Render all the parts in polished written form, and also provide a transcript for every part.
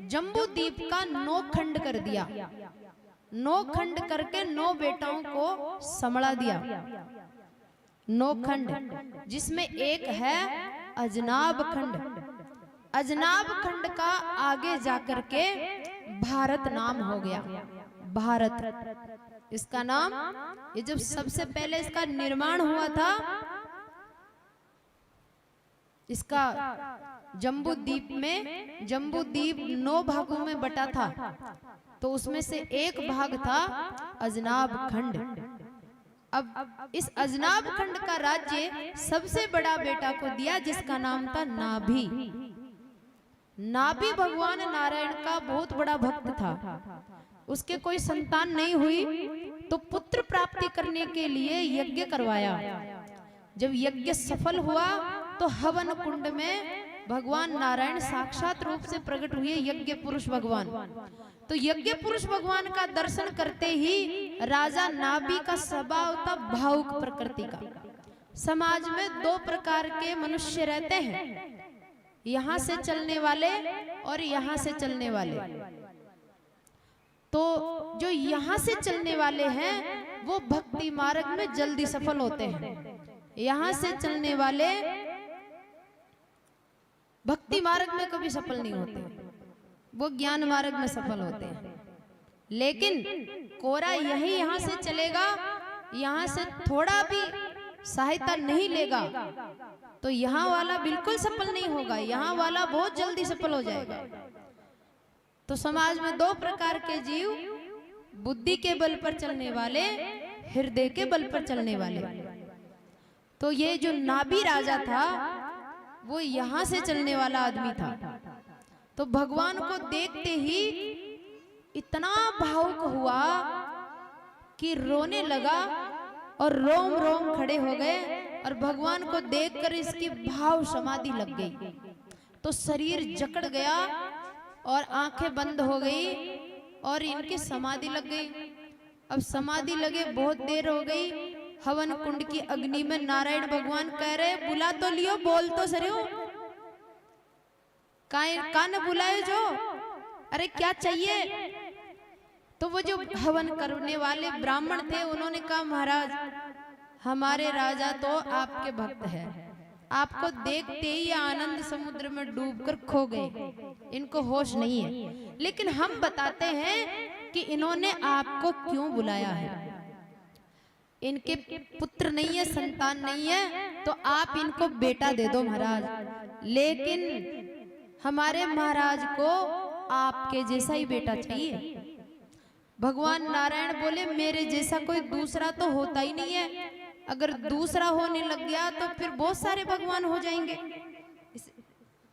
जम्बू द्वीप का 9 खंड कर दिया, 9 खंड करके 9 बेटाओं को संभला दिया। 9 खंड, जिसमें एक है अजनाब खंड। अजनाब खंड का आगे जाकर के भारत नाम हो गया। भारत इसका नाम, ये जब सबसे पहले इसका निर्माण हुआ था, इसका जम्बू द्वीप में, जम्बू द्वीप 9 भागों में बटा था, तो उसमें से एक भाग था अजनाब खंड। अब इस अजनाब खंड का राज्य सबसे बड़ा बेटा को दिया, जिसका नाम था नाभि। नाभि भगवान नारायण का बहुत बड़ा भक्त था। उसके कोई संतान नहीं हुई, तो पुत्र प्राप्ति करने के लिए यज्ञ करवाया। जब यज्ञ सफल हुआ तो हवन कुंड में भगवान नारायण साक्षात रूप से प्रकट हुए, यज्ञ पुरुष भगवान। तो यज्ञ पुरुष भगवान का दर्शन करते ही राजा नाभि का स्वभाव था भावुक प्रकृति का। समाज में 2 प्रकार के मनुष्य रहते हैं, यहाँ से चलने वाले और यहाँ से चलने वाले। तो जो यहाँ से चलने वाले हैं वो भक्ति मार्ग में जल्दी सफल होते हैं। यहाँ से चलने वाले भक्ति मार्ग में कभी सफल नहीं होते, वो ज्ञान मार्ग में सफल होते हैं। लेकिन कोरा यही यहाँ से चलेगा, यहाँ से थोड़ा भी सहायता नहीं लेगा तो यहाँ वाला बिल्कुल सफल नहीं होगा, यहाँ वाला बहुत जल्दी सफल हो जाएगा। तो समाज में 2 प्रकार के जीव, बुद्धि के बल पर चलने वाले, हृदय के बल पर चलने वाले। तो ये जो नाभि राजा था वो यहाँ से चलने वाला आदमी था। तो भगवान को देखते ही इतना भावुक हुआ कि रोने लगा और रोम रोम खड़े हो गए, और भगवान को देखकर इसकी भाव समाधि लग गई। तो शरीर जकड़ गया और आंखें बंद हो गई और इनकी समाधि लग गई। अब समाधि लगे बहुत देर हो गई, हवन कुंड की अग्नि में नारायण भगवान कह रहे, बुला तो लियो, बोल तो सरियो, कान बुलाए जो, अरे क्या चाहिए। तो वो जो हवन करने वाले ब्राह्मण थे उन्होंने कहा, महाराज हमारे राजा तो आपके भक्त हैं, आपको देखते ही आनंद समुद्र में डूबकर खो गए, इनको होश नहीं है। लेकिन हम बताते हैं कि इन्होंने आपको क्यों बुलाया है। इनके पुत्र नहीं है, संतान नहीं है, तो आप इनको बेटा दे दो महाराज। लेकिन हमारे महाराज को आपके जैसा ही बेटा चाहिए। भगवान नारायण बोले, मेरे जैसा कोई दूसरा तो होता ही नहीं है, अगर दूसरा होने लग गया तो फिर बहुत सारे भगवान हो जाएंगे,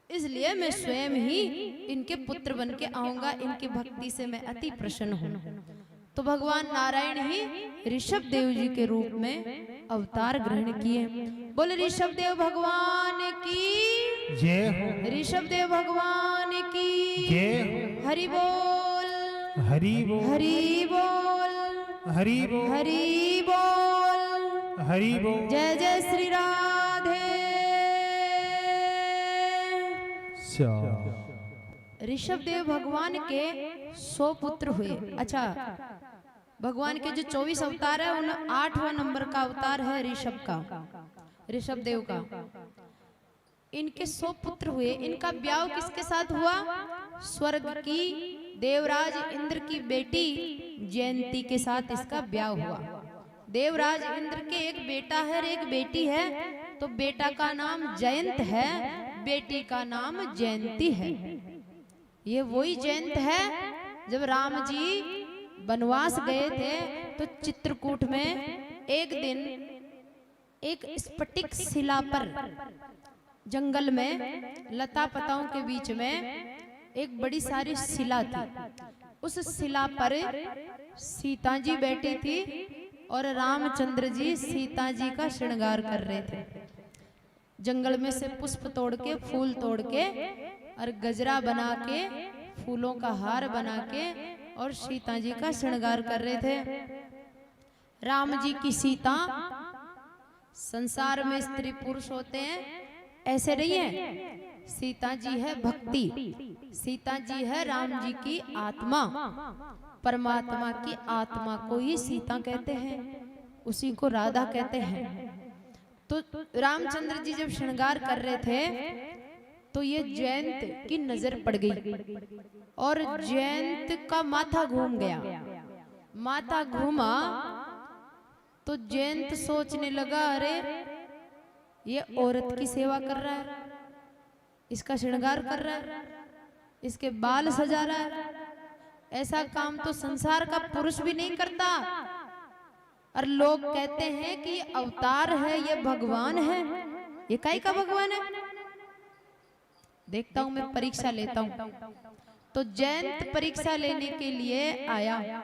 इसलिए मैं स्वयं ही इनके पुत्र बन के आऊंगा, इनकी भक्ति से मैं अति प्रसन्न हूं। तो भगवान नारायण ही ऋषभ देव जी के रूप में अवतार ग्रहण किए। बोले ऋषभ देव भगवान की जय, ऋषभ देव भगवान की जय। हरि बोल, हरि बोल, हरि बोल, हरि बोल, हरि बोल, हरि बोल। जय जय श्री राधे। ऋषभ देव भगवान के 100 पुत्र हुए। अच्छा, भगवान के जो 24 अवतार है उन 8वां नंबर का अवतार है ऋषभ का, ऋषभ देव का। इनके 100 पुत्र हुए। इनका ब्याह किसके साथ हुआ? स्वर्ग की देवराज इंद्र की बेटी जयंती के साथ इसका ब्याह हुआ। देवराज इंद्र के एक बेटा है और एक बेटी है, तो बेटा का नाम जयंत है, बेटी का नाम जयंती है। ये वही जयंत है जब राम जी वनवास गए थे तो चित्रकूट में एक दिन एक स्फटिक शिला पर, जंगल में लता पताओं के बीच में एक बड़ी सारी शिला थी। उस शिला पर सीता जी बैठी थी और रामचंद्र जी सीता जी का श्रृंगार कर रहे थे। जंगल में से पुष्प तोड़ के, फूल तोड़ के और गजरा बना के, फूलों का हार बना के और सीता जी का श्रृंगार कर रहे थे। राम जी की सीता, संसार में स्त्री पुरुष होते हैं ऐसे नहीं है, सीता जी है भक्ति, सीता जी है राम जी की आत्मा, परमात्मा की आत्मा को ही सीता कहते हैं, उसी को राधा कहते हैं। तो रामचंद्र जी जब श्रृंगार कर रहे थे तो ये जयंत की नजर पड़ गई और जयंत का माथा घूम गया। माथा घूमा तो जयंत सोचने लगा, अरे ये औरत की सेवा कर रहा है, इसका श्रृंगार कर रहा है, इसके बाल सजा रहा है, ऐसा काम तो संसार का पुरुष भी नहीं करता। और लोग कहते हैं कि अवतार है, ये भगवान है। ये काई का भगवान है? देखता हूं, मैं परीक्षा लेता हूं। तो जयंत परीक्षा लेने के लिए आया।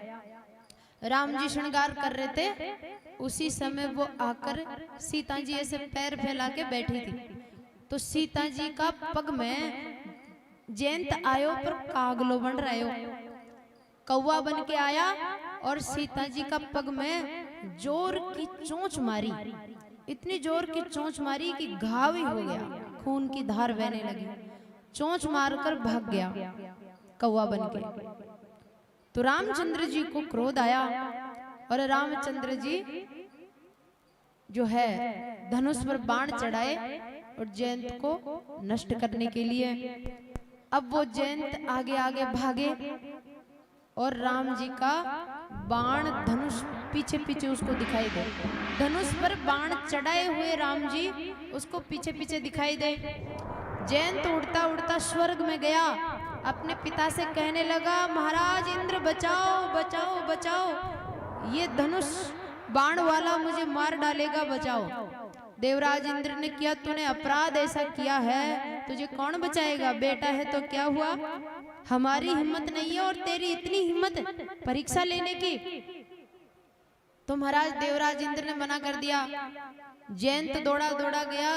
राम जी श्रृंगार कर रहे थे, उसी समय वो आकर सीता जी ऐसे पैर फैला के बैठी थी। तो सीता जी का पग में जयंत आयो पर कागलो बन रहा, कौवा बन के आया और सीता जी का पग में जोर की चोंच मारी, इतनी जोर की चोंच मारी कि घाव ही हो गया, खून की धार बहने लगी। चोंच मारकर भाग गया कौवा बन के। तो रामचंद्र जी को क्रोध आया और रामचंद्र जी जो है धनुष पर बाण चढ़ाए और जयंत को नष्ट करने के लिए। अब वो जयंत आगे आगे भागे और राम जी का बाण धनुष पीछे पीछे उसको दिखाई दे। धनुष पर बाण चढ़ाए हुए राम जी उसको पीछे पीछे दिखाई दे। जयंत उड़ता उड़ता स्वर्ग में गया, अपने पिता से कहने लगा, महाराज इंद्र बचाओ बचाओ बचाओ, ये धनुष बाण वाला मुझे मार डालेगा, बचाओ। देवराज इंद्र ने किया, तूने अपराध ऐसा किया है, तुझे कौन बचाएगा? बेटा है तो क्या हुआ, हमारी हिम्मत नहीं है और तेरी इतनी हिम्मत परीक्षा लेने की। तो महाराज देवराज इंद्र ने मना कर दिया। जयंत दौड़ा दौड़ा गया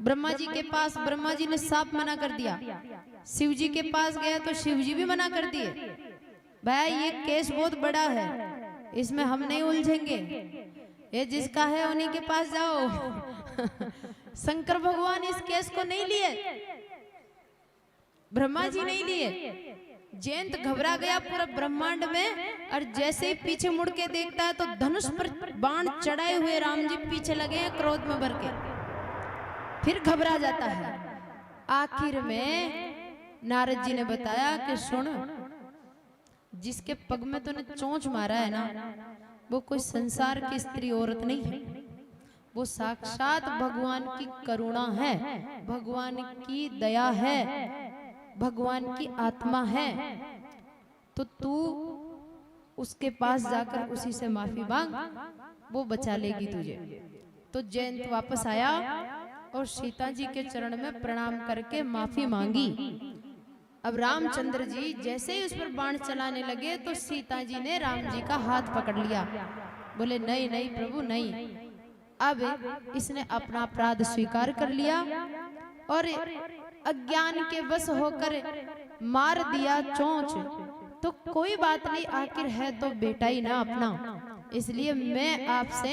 ब्रह्मा जी के पास, ब्रह्मा जी ने साफ मना कर दिया। शिव जी के पास गया तो शिव जी भी मना कर दिए, भाई ये केस बहुत बड़ा है, इसमें हम नहीं उलझेंगे, ये जिसका है उन्हीं के पास जाओ। शंकर भगवान इस केस को नहीं लिए, ब्रह्मा जी नहीं लिए। जयंत घबरा गया पूरा ब्रह्मांड में, और जैसे ही पीछे मुड़ के देखता है तो धनुष पर बाण चढ़ाए हुए राम जी पीछे लगे हैं क्रोध में भर के, फिर घबरा जाता है। आखिर में नारद जी ने बताया कि सुन, जिसके पग में तूने चोंच मारा है ना, वो कोई संसार की स्त्री औरत नहीं है, वो साक्षात भगवान की करुणा है, भगवान की दया है, भगवान की आत्मा है। तो तू उसके पास जाकर उसी से माफी मांग, वो बचा लेगी तुझे। तो जयंत वापस आया और सीता जी के चरण में प्रणाम करके माफी मांगी। अब रामचंद्र जी जैसे ही उस पर बाण चलाने लगे तो सीता जी ने राम जी का हाथ पकड़ लिया, बोले नहीं नहीं प्रभु नहीं। अब इसने अपना अपराध स्वीकार कर लिया और अज्ञान के वश होकर मार दिया चोंच। तो कोई बात नहीं, आखिर है तो बेटा ही ना अपना, इसलिए मैं आपसे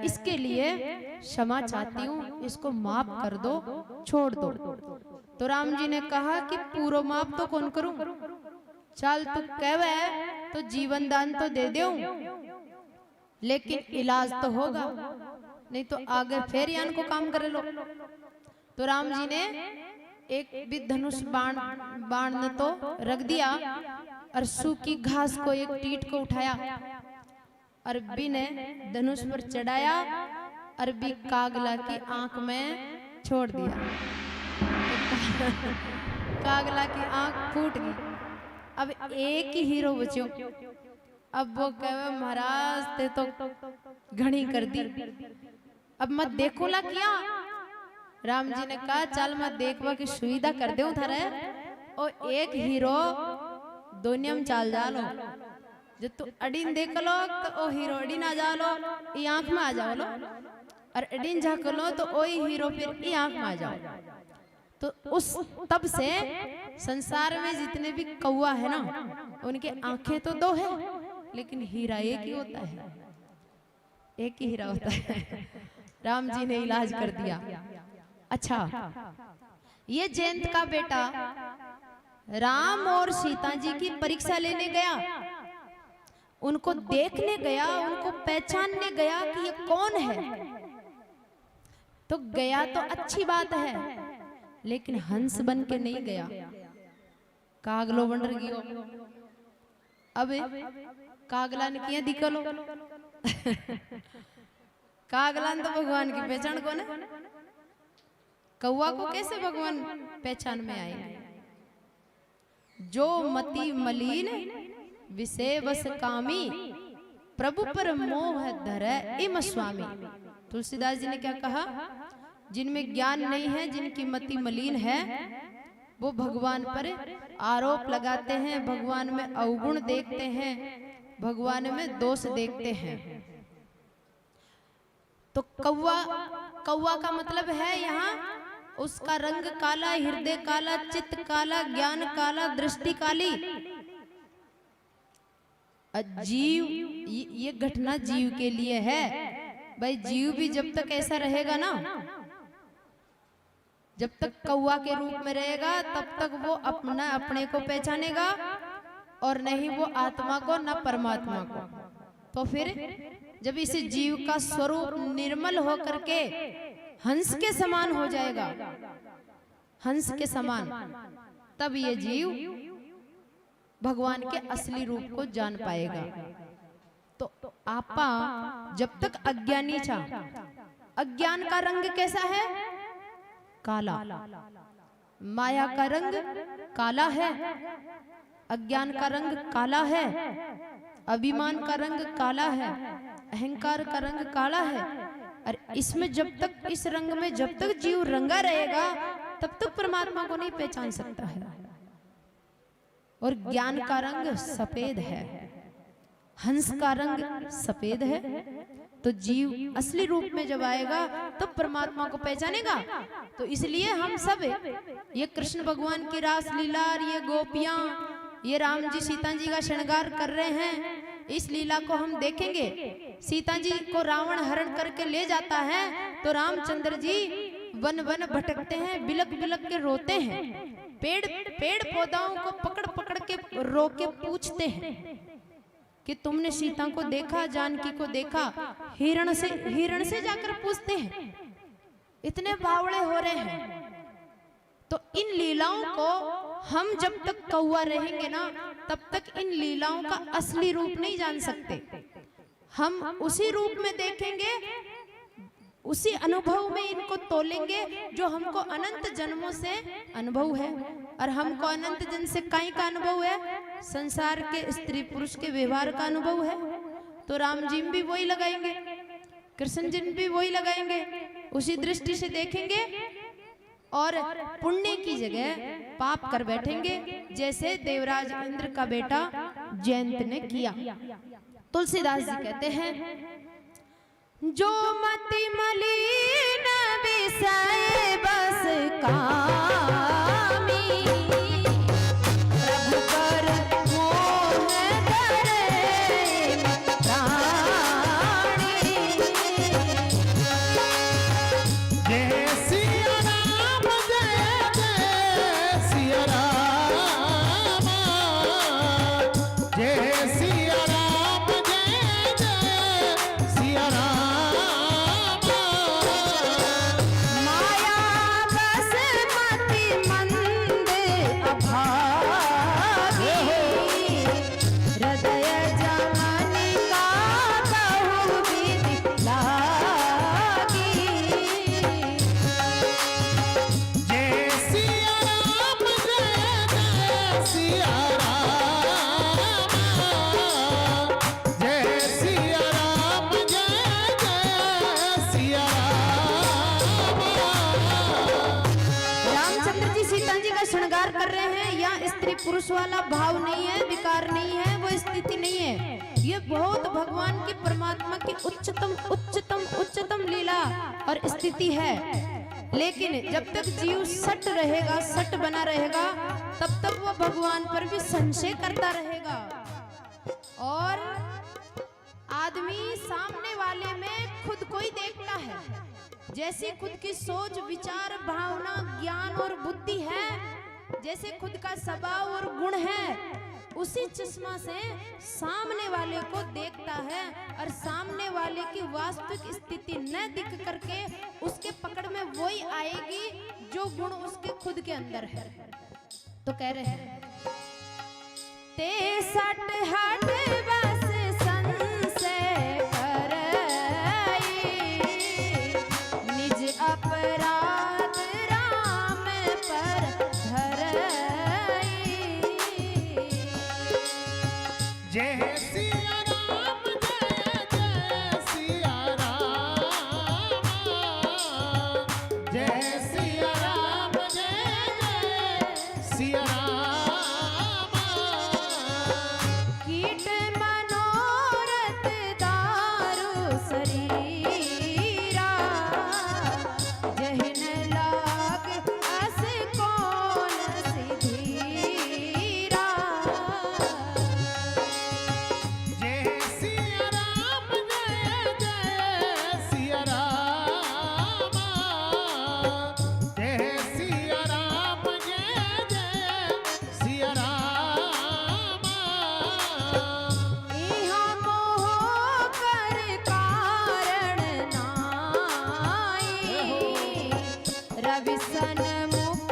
इसके लिए क्षमा चाहती हूँ, इसको माफ कर दो, छोड़ दो। तो राम जी ने कहा कि पूरा माफ तो कौन करूं, चल तू कहवे तो जीवन दान तो दे दूं, लेकिन इलाज तो होगा, नहीं तो आगे फिर यान को काम करे लो। तो राम जी ने एक भी धनुष बाण ने तो रख दिया और सूखी घास को एक टीट को उठाया, अरबी ने धनुष पर चढ़ाया, अरबी कागला की आंख में छोड़ दिया। कागला की आंख फूट गई। अब एक ही हीरो बचो। अब वो कहे महाराज ते तो घनी कर दी, अब मत देखो ला किया। राम जी ने कहा चल मैं देखवा की सुविधा कर दे थारे, और एक हीरो दुनिया में चाल जा लो, जो तू अडीन देख लो तो ओ हीरो अडीन आ जा लो, ये आंख में आ जाओ लो, और अडीन झाक लो तो वही हीरो फिर ये आंख में आ जाओ। तो उस तब से संसार में जितने भी कौवा है ना, उनके आंखें तो दो है, लेकिन हीरा एक ही होता है, एक ही हीरा होता है। राम जी ने इलाज कर दिया। अच्छा, ये जयंत का बेटा राम और सीता जी की परीक्षा लेने गया, उनको देखने गया, उनको पहचानने गया कि ये कौन है। तो गया तो अच्छी बात है, लेकिन हंस बन के नहीं गया, कागलो बन गयो। अब कागला ने किया दिखलो कागला ने तो भगवान की पहचान को ना, कौवा को कैसे भगवान पहचान में आए। जो मति मलिन विषय बस कामी, प्रभु पर मोह धरे इम स्वामी। तुलसीदास जी ने क्या कहा, जिनमें ज्ञान नहीं है, जिनकी मति मलिन है, वो भगवान पर आरोप लगाते हैं, भगवान में अवगुण देखते हैं, भगवान में दोष देखते हैं। तो कौवा का मतलब है यहाँ उसका रंग काला, हृदय काला, चित्त काला, ज्ञान काला, दृष्टि काली। जीव, ये घटना जीव के लिए है भाई। जीव भी जब तक ऐसा रहेगा ना, जब तक कौवा के रूप में रहेगा, तब तक वो अपने को पहचानेगा और नहीं वो आत्मा को, न परमात्मा को। तो फिर जब इस जीव का स्वरूप निर्मल होकर के हंस के समान हो जाएगा, हंस के समान, तब ये जीव भगवान के असली रूप को जान पाएगा। तो आपा जब तक अज्ञानी था, अज्ञान का रंग कैसा है? काला। माया का रंग काला है, अज्ञान का रंग काला है, अभिमान का रंग काला है, अहंकार का रंग काला है। और इसमें जब तक, इस रंग में जब तक जीव रंगा रहेगा, तब तक परमात्मा को नहीं पहचान सकता है। और ज्ञान का रंग सफेद है, हंस का रंग सफेद है। तो जीव असली रूप में जब आएगा तो परमात्मा को पहचानेगा। तो इसलिए हम सब ये कृष्ण भगवान की रास लीला, ये गोपियां, ये राम जी सीता जी का श्रृंगार कर रहे हैं, इस लीला को हम देखेंगे। सीता जी को रावण हरण करके ले जाता है, तो रामचंद्र जी वन वन भटकते हैं, बिलक बिलक के रोते हैं, पेड़ पौधाओं को पकड़ पकड़ के रो के पूछते हैं कि तुमने सीता को देखा, जानकी को देखा। हिरण से जाकर पूछते हैं, इतने बावड़े हो रहे हैं। तो इन लीलाओं को हम जब तक कौवा रहेंगे ना, तब तक इन लीलाओं का असली रूप नहीं जान सकते। हम उसी रूप में देखेंगे, उसी अनुभव में इनको तोलेंगे जो हमको अनंत जन्मों से अनुभव है। और हमको अनंत जन्म से काई का अनुभव है? संसार के स्त्री पुरुष के व्यवहार का अनुभव है। तो राम जी भी वही लगाएंगे, कृष्ण जी भी वही लगाएंगे, उसी दृष्टि से देखेंगे और पुण्य की जगह पाप कर बैठेंगे, जैसे देवराज इंद्र का बेटा जयंत ने किया। तुलसीदास जी कहते हैं, जो मति मलिन विषय बस कामी, प्रभु पर मोह धरे प्राणी। जय सिया राम, जय जय सिया राम, जय सिया राम, जय जय सिया राम। माया बस मति मंद अभागी, हृदय जमनी का कहु विधि लागी। जय सिया राम, जय जय सिया राम, जय सिया राम, जय जय सिया राम। रामचंद्र जी सीता जी का श्रृंगार कर रहे हैं। यहाँ स्त्री पुरुष वाला भाव नहीं है, विकार नहीं है, वो स्थिति नहीं है। ये बहुत भगवान की, परमात्मा की उच्चतम उच्चतम उच्चतम लीला और स्थिति है। लेकिन जब तक जीव सट रहेगा, सट बना रहेगा, तब तक वो भगवान पर भी संशय करता रहेगा। और आदमी सामने वाले में खुद को ही देखता है, जैसी खुद की सोच, विचार, भावना, ज्ञान और बुद्धि है, जैसे खुद का स्वभाव और गुण है, उसी चश्मा से सामने वाले को देखता है और सामने वाले की वास्तविक स्थिति न दिख करके उसके पकड़ में वही आएगी जो गुण उसके खुद के अंदर है। तो कह रहे हैं ते सट हट बस संशय करई, निज अपराध राम पर धरई। जय सिया राम जय जय सिया राम, जय सिया राम जय जय सिया राम। कीट मनोरथ दारु शरीरा, जहिन लाग अस कौन सिधीरा। जय सिया राम जय जय सिया राम, जय सिया राम जय जय सिया राम। इहा मोह कर कारण नाई, रवि सन्मुख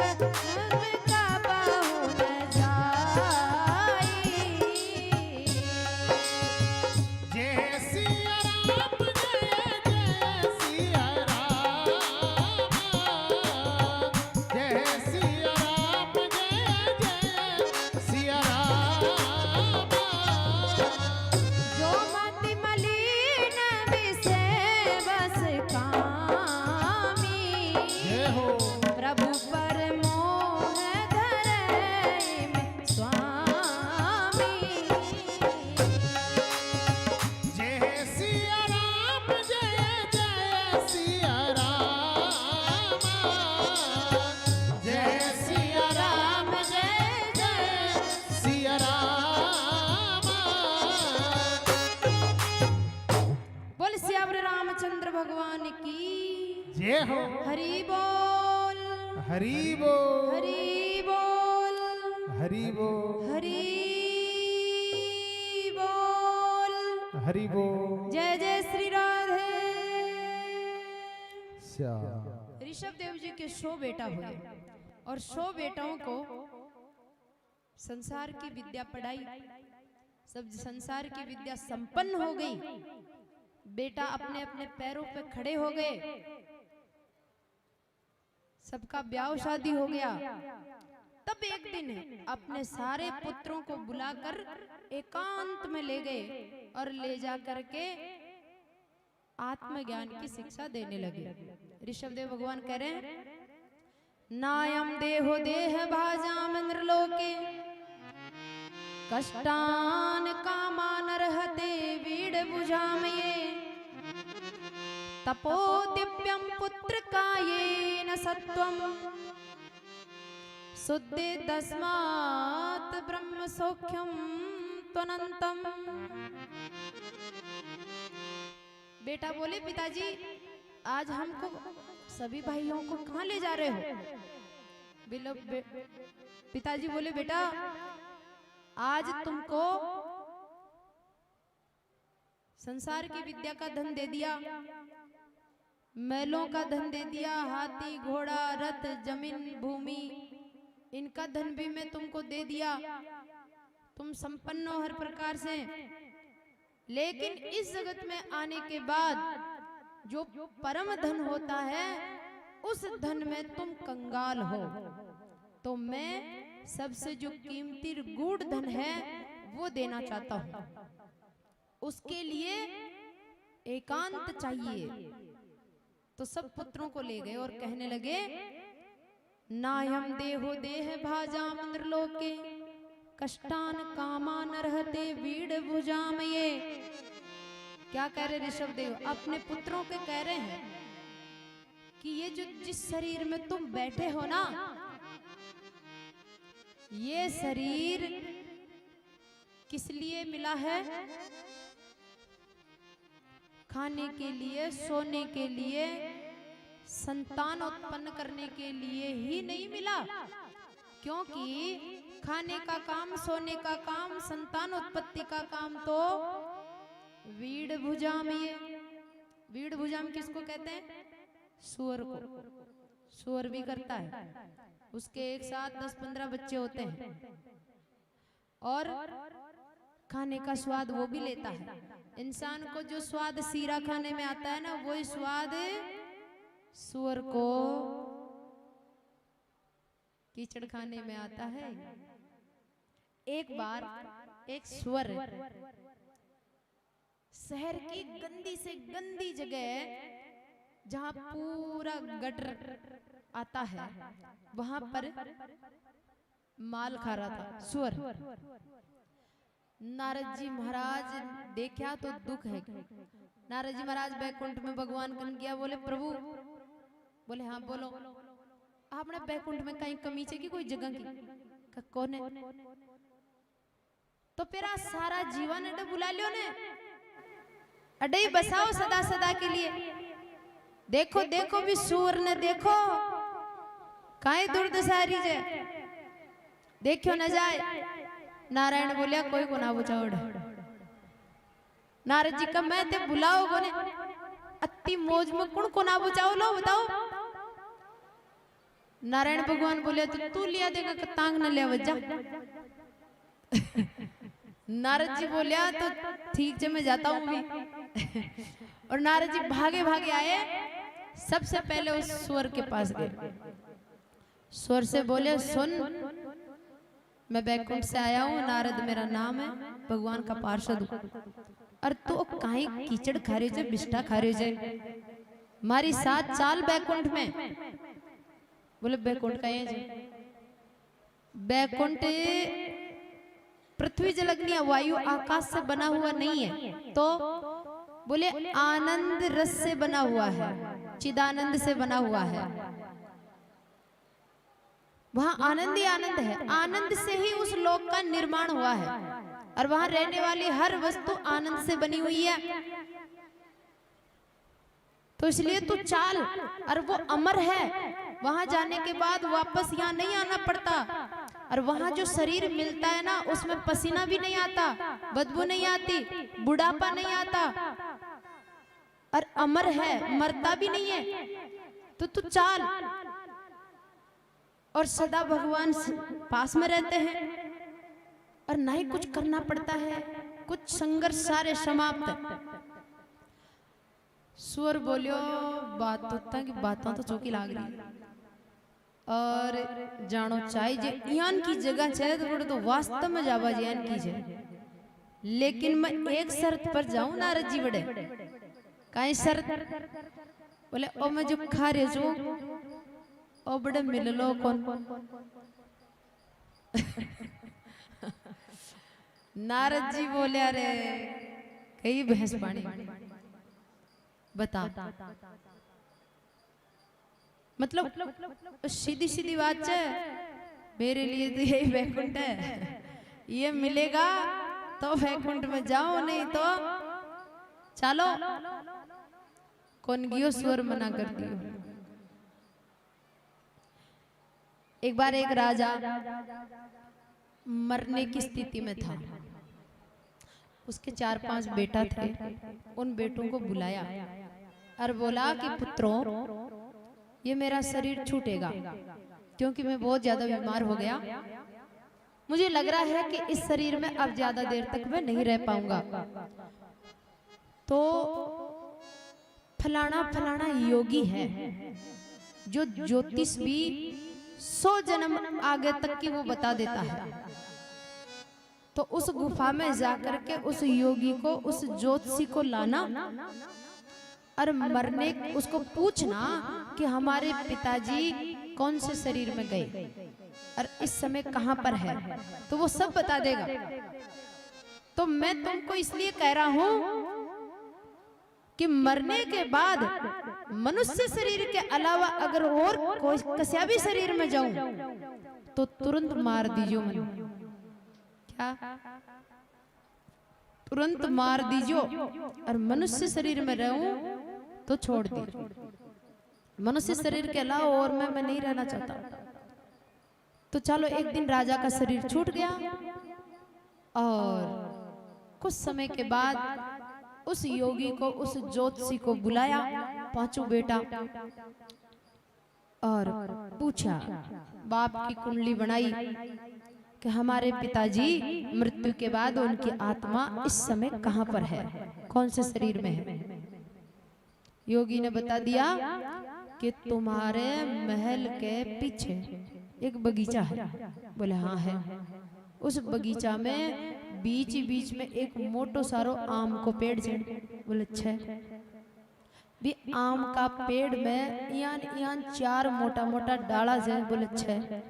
कबहु न जाई। जय सिया राम जय जय सिया राम, जय सिया राम जय जय सिया राम। जो मति मलिन विषय बस कामी, जय हो प्रभु पर मोह धरई में स्वामी। जय सिया राम जय जय सिया राम, जय सिया राम जय जय सिया राम। बोल सियावर रामचंद्र भगवान की जय हो हरि बोल, हरि बोल, हरि बोल, हरि बोल, हरि बोल। हरि बोल। जय जय श्री राधे। श्याम ऋषभ देव जी के 100 बेटा हुए और 100 बेटाओं को संसार की विद्या पढ़ाई, सब संसार की विद्या संपन्न हो गई, बेटा अपने अपने पैरों पे खड़े हो गए, सबका ब्याह शादी हो गया। तब एक दिन अपने सारे पुत्रों को बुलाकर एकांत में ले गए और ले जा करके आत्मज्ञान की शिक्षा देने लगे। ऋषभ देव भगवान कह रहे हैं नायम देहो देह भाजाम इंद्रलोके, कष्टान कामान रहते वीड बुझामये, तपो दिव्यम पुत्र कायेन सत्वम, शुद्धे तस्मात् ब्रह्म सौख्यम त्वनंतम। बेटा बोले पिताजी आज हमको सभी भाइयों को कहाँ ले जा रहे हो? पिताजी बोले बेटा आज तुमको संसार की विद्या का धन दे दिया, महलों का धन दे दिया, हाथी घोड़ा रथ जमीन भूमि इनका धन भी मैं तुमको दे दिया, तुम संपन्न हो हर प्रकार से। लेकिन इस जगत में आने के बाद जो परम धन होता है उस धन में तुम कंगाल हो, तो मैं सबसे जो कीमती गूढ़ धन है वो देना चाहता हूँ। उसके लिए एकांत चाहिए। तो सब पुत्रों को ले गए और कहने लगे नायम देहो देह भाजाम इंद्रलोके, कष्टान कामान रहते वीड भुजामये। क्या कह रहे ऋषभ देव? अपने पुत्रों के कह रहे हैं कि ये जो जिस शरीर में तुम बैठे हो ना, ये शरीर किस लिए मिला है? खाने के लिए, सोने के लिए, संतान उत्पन्न करने के लिए ही नहीं मिला, क्योंकि खाने का काम, सोने का काम, संतान उत्पत्ति का काम तो वीड़ भुजाम, ये वीड़ भुजाम किसको कहते हैं? सूअर को। सूअर भी करता है, उसके एक साथ 10-15 बच्चे होते हैं और खाने का स्वाद वो भी लेता है। इंसान को जो स्वाद सीरा खाने में आता है ना, वही स्वाद सूअर को कीचड़ खाने में आता है। एक बार एक सूअर शहर की गंदी से गंदी जगह, जहां पूरा गटर आता है, वहां पर माल खा रहा था सूअर। नारद जी महाराज देखा तो दुख है। नारद जी महाराज बैकुंठ में भगवान कन गया, बोले प्रभु, बोले हाँ बोलो, आपने बैकुंठ में कहीं कमी की कोई जगह की? कौन है? तो तेरा सारा जीवन अडे बुला लियो ने, अडे ही बसाओ सदा सदा के लिए। देखो देखो भी सूर ने देखो काई दुर्दशा री जे, देखो न जाए। नारायण बोलिया कोई को ना बुझाओ। नारद जी का मैं ते बुलाओ को ने, अति मौज में कौन को ना बुझाओ, लो बताओ। नारायण भगवान बोले तो तू लिया देगा कि तांग न लिया वजा। नारद जी बोलिया तो ठीक है मैं जाता हूँ भी। और नारद जी भागे भागे आए, सबसे पहले उस सूअर के पास गए। सूअर से बोले सुन, मैं बैकुंठ से आया हूँ, नारद मेरा नाम है, भगवान का पार्षद हूँ, और तू काहे कीचड़ खा रहे जे, बिष्टा खा रहे जे, मारी साथ चाल बैकुंठ में। बोले बैकुंठ का ये बैकुंठ पृथ्वी जलग्नि वायु आकाश से बना हुआ नहीं है, तो बोले आनंद रस से बना हुआ है, चिदानंद से बना हुआ है। वहां आनंद ही आनंद है, आनंद से ही उस लोक का निर्माण हुआ है, और वहां रहने वाली हर वस्तु आनंद से बनी हुई है। तो इसलिए तू चाल, और वो अमर है, वहां जाने के बाद वापस यहाँ नहीं आना पड़ता। और वहां जो शरीर मिलता है ना, उसमें पसीना भी नहीं आता, बदबू नहीं आती, बुढ़ापा नहीं आता, और अमर है, मरता भी नहीं है। तो तू चाल, और सदा भगवान पास में रहते हैं, और ना ही कुछ करना पड़ता है, कुछ संघर्ष सारे समाप्त। सूअर बोलियो बात तो की बातों तो चौकी लाग रही, और जानो चाहिए यान की जगह छे तो वास्तव में जावा यान की छे, लेकिन मैं एक शर्त पर जाऊं नारद जी बड़े। काई शर्त? बोले ओ मैं जो खा रहे जो ओ बड़े मिल लो कौन। नारद जी बोले अरे कई भैंस पानी बता, मतलब सीधी सीधी बात है, मेरे लिए तो यही वैकुंठ है, ये मिलेगा तो वैकुंठ में जाओ, नहीं तो चलो। कौन गियो? सूअर मना कर दियो। एक बार एक राजा मरने की स्थिति में था, उसके 4-5 बेटा थे, उन बेटों को बुलाया और बोला कि पुत्रों, ये मेरा शरीर छूटेगा क्योंकि मैं बहुत ज्यादा बीमार हो गया, मुझे लग रहा है कि इस शरीर में अब ज्यादा देर तक मैं नहीं रह पाऊंगा, तो फलाना फलाना योगी है जो ज्योतिष भी 100 जन्म आगे तक की वो बता देता है, तो उस गुफा में जाकर के उस योगी को, उस ज्योतिषी को लाना और मरने उसको पूछना कि हमारे पिताजी कौन से शरीर में गए और इस समय कहां पर है, तो वो सब बता देगा। तो मैं तुमको इसलिए कह रहा हूं कि मरने के बाद मनुष्य शरीर के अलावा अगर और कोई कस्या भी शरीर में जाऊं तो तुरंत मार दीजियो मन। क्या? तुरंत मार दीजियो, और मनुष्य शरीर में रहूं तो छोड़ दीजिए। मनुष्य शरीर के अलावा और मैं नहीं रहना चाहता। तो चलो एक दिन राजा का शरीर छूट गया और कुछ समय के बाद उस योगी को, उस ज्योतिषी को बुलाया, पांचों बेटा, और पूछा, बाप की कुंडली बनाई कि हमारे पिताजी मृत्यु के बाद उनकी आत्मा इस समय कहां पर है, कौन से शरीर में है। योगी ने बता दिया कि तुम्हारे महल के पीछे एक बगीचा है। बोले हाँ है। उस बगीचा में बीच बीच में एक मोटो सारो आम को पेड़ है। बोले अच्छा भी आम का पेड़ में यान 4 मोटा मोटा डाला है। बोले अच्छा है।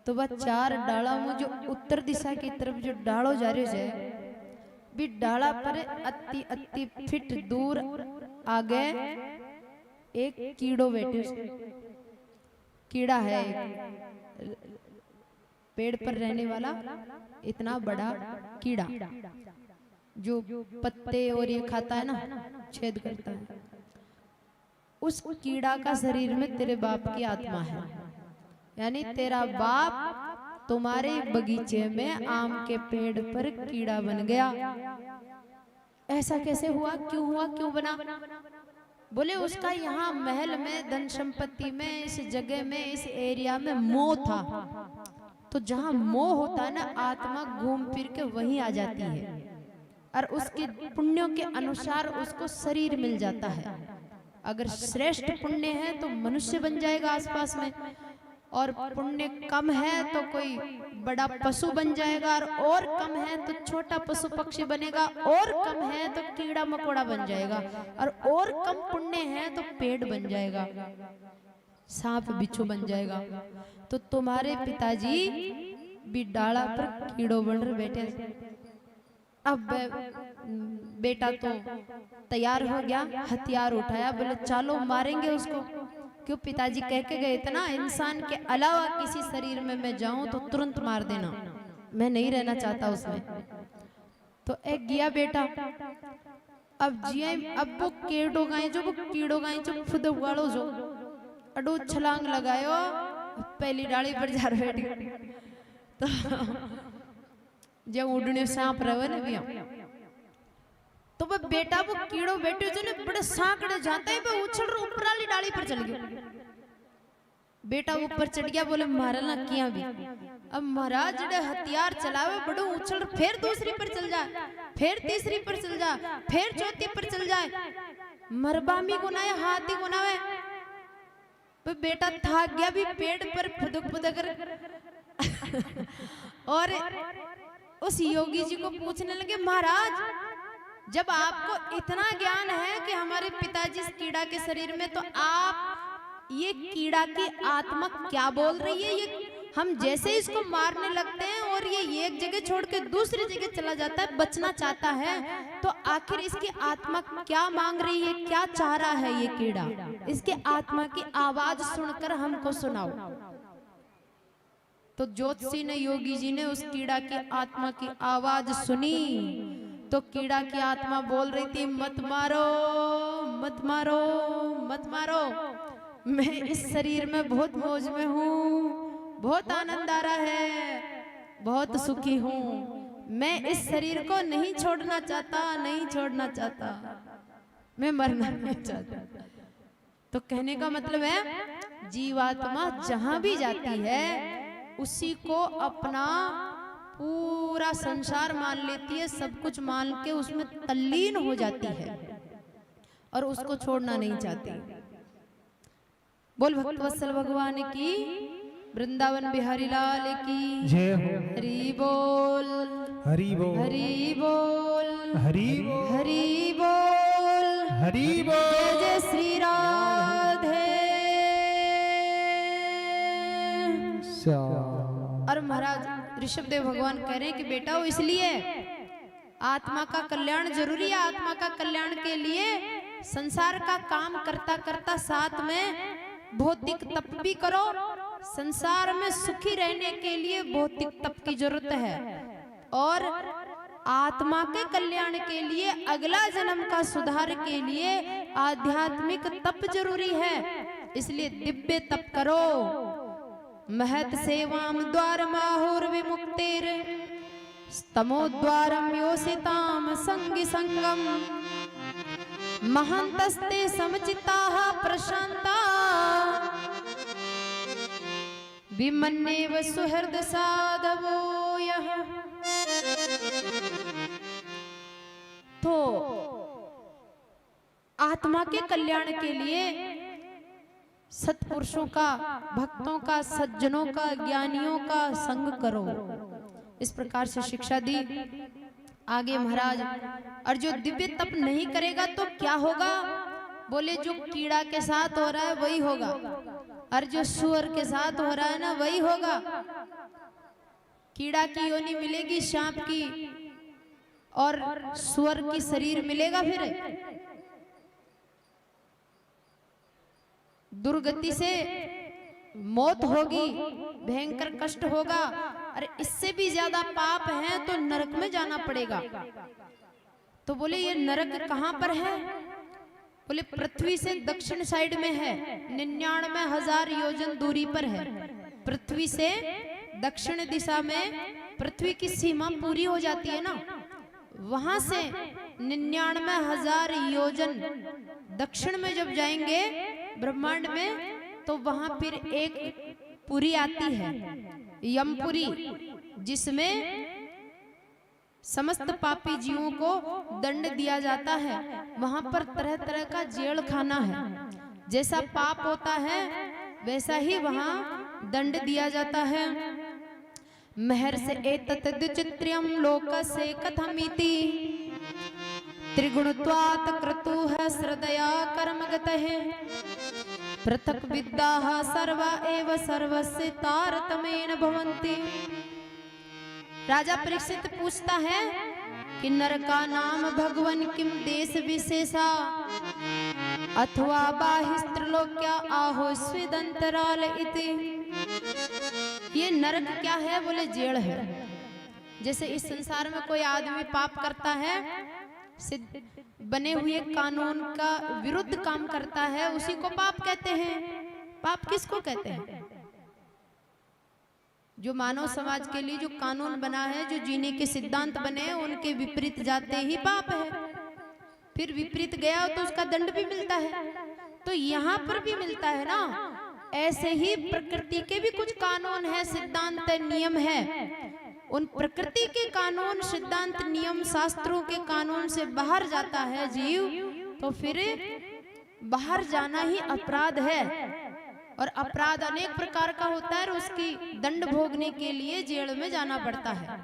तो वह 4 डाला में जो उत्तर दिशा की तरफ जो डालो जा रहे है, भी डाला पर अति फिट दूर आगे एक कीड़ो बैठे, कीड़ा है एक पेड़ पर रहने वाला इतना बड़ा कीड़ा जो पत्ते और ये खाता है ना, छेद करता है। उस कीड़ा का शरीर में तेरे बाप की आत्मा है, यानी तेरा बाप तुम्हारे बगीचे में आम के पेड़ पर कीड़ा बन गया। ऐसा कैसे हुआ, क्यों बना? बोले उसका यहाँ महल में, धन संपत्ति में, इस जगह में, इस एरिया में मोह था। तो जहाँ मोह होता है ना, आत्मा घूम फिर के वहीं आ जाती है और उसके पुण्यों के अनुसार उसको शरीर मिल जाता है। अगर श्रेष्ठ पुण्य है तो मनुष्य बन जाएगा आसपास में, और पुण्य कम है तो कोई बड़ा पशु बन जाएगा, और कम है तो छोटा पशु पक्षी बनेगा, और कम है तो कीड़ा मकोड़ा बन जाएगा, और कम पुण्य है तो पेड़ बन जाएगा, सांप बिच्छू बन जाएगा। तो तुम्हारे पिताजी भी डाला पर कीड़ो बन रहे बैठे। अब बेटा तो तैयार हो गया, हथियार उठाया, बोले चलो मारेंगे उसको। क्यों? पिताजी कह के गए इतना, इंसान के अलावा किसी शरीर में मैं जाऊं तो तुरंत मार देना, मैं नहीं रहना चाहता उसमें। तो एक गया बेटा, अब जिये, अब वो कीड़ो गाय जो खुद उगाड़ो जो अडो छलांग लगायो, पहली डाली पर जा बैठ गया। तो जब उड़ने सांप रहे ना भैया, तो वह बेटा वो कीड़ो बैठे जो ने बड़े सांकड़े जाते हैं, वह उछल रहा ऊपर वाली डाली पर चल गया। बेटा ऊपर चढ़ गया, बोले मारा ना किया भी। अब महाराज जड़े हथियार चलावे बड़ो उछल, फिर दूसरी पर चल जाए, फिर तीसरी पर चल जाए, फिर चौथी पर चल जाए, मरबामी गुनाए हाथी गुनावे। बेटा थक गया भी, पेड़ पर फुदक कर और उस योगी जी को पूछने लगे, महाराज जब आपको इतना ज्ञान है कि हमारे पिताजी इस कीड़ा के शरीर में, तो आप ये कीड़ा की आत्मा क्या बोल रही है? ये हम जैसे इसको मारने लगते हैं और ये एक जगह छोड़ के दूसरी जगह चला जाता है, बचना चाहता है, तो आखिर इसकी आत्मा क्या मांग रही है, क्या चाह रहा है ये कीड़ा? इसके आत्मा की आवाज सुनकर हमको सुनाओ। तो ज्योतिषी ने, योगी जी ने उस कीड़ा की आत्मा की आवाज सुनी। तो कीड़ा की आत्मा बोल रही थी, मत मारो मत मारो मत मारो, मैं इस शरीर में बहुत मौज में हूँ, बहुत आनंद आ रहा है, बहुत सुखी हूँ, मैं इस शरीर को नहीं छोड़ना चाहता, नहीं छोड़ना चाहता, मैं मरना नहीं चाहता। तो कहने का मतलब है जीवात्मा जहां भी जाती है उसी को अपना पूरा संसार मान लेती है, सब कुछ मान के उसमें तल्लीन हो जाती है और उसको छोड़ना नहीं चाहती। बोल भक्तवत्सल भगवान की, वृंदावन बिहारी लाल की जय हो। हरि बोल हरि बोल हरि बोल हरि बोल हरि बोल हरि बोल। जय जय श्री राधे। और महाराज ऋषभदेव भगवान कह रहे हैं कि बेटा वो इसलिए आत्मा का कल्याण जरूरी है, आत्मा का कल्याण के लिए संसार का काम करता करता साथ में भौतिक तप भी करो। संसार में सुखी रहने के लिए भौतिक तप की जरूरत है और आत्मा के कल्याण के लिए, अगला जन्म का सुधार के लिए आध्यात्मिक तप जरूरी है। इसलिए दिव्य तप करो। महत सेवाम द्वार माहुर विमुक्तेर स्तमोद्वारम योसिताम संगी संगम महंतस्ते समचिताः प्रशांता विमन्येव सुहृद साधवो यः। तो आत्मा के कल्याण के लिए सत्पुरुषों का, भक्तों का, सज्जनों का, ज्ञानियों का संग करो। इस प्रकार से शिक्षा दी। आगे महाराज, और जो दिव्य तप नहीं करेगा तो क्या होगा? बोले जो कीड़ा के साथ हो रहा है वही होगा, और जो सुअर के साथ हो रहा है ना वही होगा। कीड़ा की योनि मिलेगी सांप की, और सुअर की शरीर मिलेगा फिर। दुर्गति से मौत होगी, भयंकर कष्ट होगा, और इससे भी ज्यादा पाप है तो नरक में जाना पड़ेगा। तो बोले ये नरक कहां पर है? बोले पृथ्वी से दक्षिण साइड में है, 99,000 योजन दूरी पर है। पृथ्वी से दक्षिण दिशा में पृथ्वी की सीमा पूरी हो जाती है ना, वहां से 99,000 योजन दक्षिण में जब जाएंगे ब्रह्मांड में, तो वहां फिर एक पुरी आती है, यमपुरी, जिसमें समस्त पापी जीवों को दंड दिया जाता है। वहां पर तरह तरह का जेल खाना है। जैसा पाप होता है वैसा ही वहां दंड दिया जाता है। महर से एतत् चित्र्यम लोकस्य कथमिति त्रिगुणत्वात् क्रतुः श्रद्धया कर्मगतः पृथक विद्याः सर्वा एव सर्वस्य तारतम्येन भवन्ति। राजा परीक्षित पूछता है कि नर का नाम भगवन किम देश विशेषा अथवा बाहिस्त्रलोक्या आहो स्वेदंतराल इति। ये नरक क्या है? बोले जेल है। जैसे इस संसार में कोई आदमी पाप करता है, बने हुए कानून का विरुद्ध काम करता है, उसी को पाप कहते हैं। पाप किसको कहते हैं? जो मानव समाज के लिए जो कानून बना है, जो जीने के सिद्धांत बने हैं, उनके विपरीत जाते ही पाप है। फिर विपरीत गया तो उसका दंड भी मिलता है। तो यहाँ पर भी मिलता है ना। ऐसे ही प्रकृति के भी कुछ कानून है, सिद्धांत नियम है। उन प्रकृति के कानून, सिद्धांत, नियम, शास्त्रों के कानून से बाहर जाता है जीव, तो फिर बाहर जाना ही अपराध है। और अपराध अनेक प्रकार का होता है, और उसकी दंड भोगने के लिए जेल में जाना पड़ता है।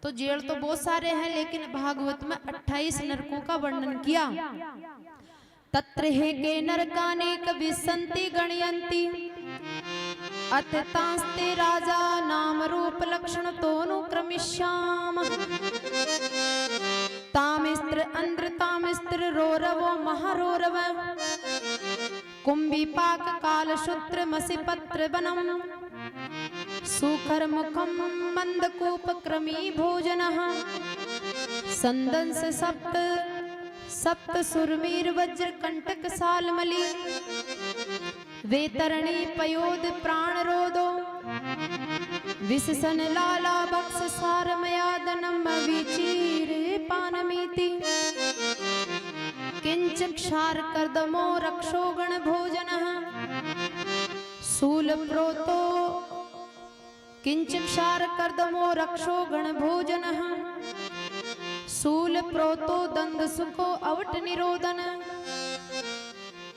तो जेल तो बहुत सारे हैं, लेकिन भागवत में 28 नरकों का वर्णन किया। तत्र हे के नरकानेक विसंति गणयन्ति अततास्ते राजा नाम रूप लक्षण तोनुक्रमिष्याम तामिस्त्र अंध्र तामिस्त्र रोरवो महारोरव कुंभीपाक काल शूद्र मसी पत्र बनम सुखर मुखम मंदकूप क्रमी भोजनः संदंस सप्त सप्त सुरमीर वज्र कंटक सालमली वेतरणी पयोद प्राण रोदो विशसन लाला बक्स सारमयादनम विचीरे पानमीति किंच क्षार कर्दमो रक्षोगण भोजनः शूल प्रोतो किंच क्षार कर्दमो रक्षोगण भोजनः शूल प्रोतो दंद सुखो अवट निरोधन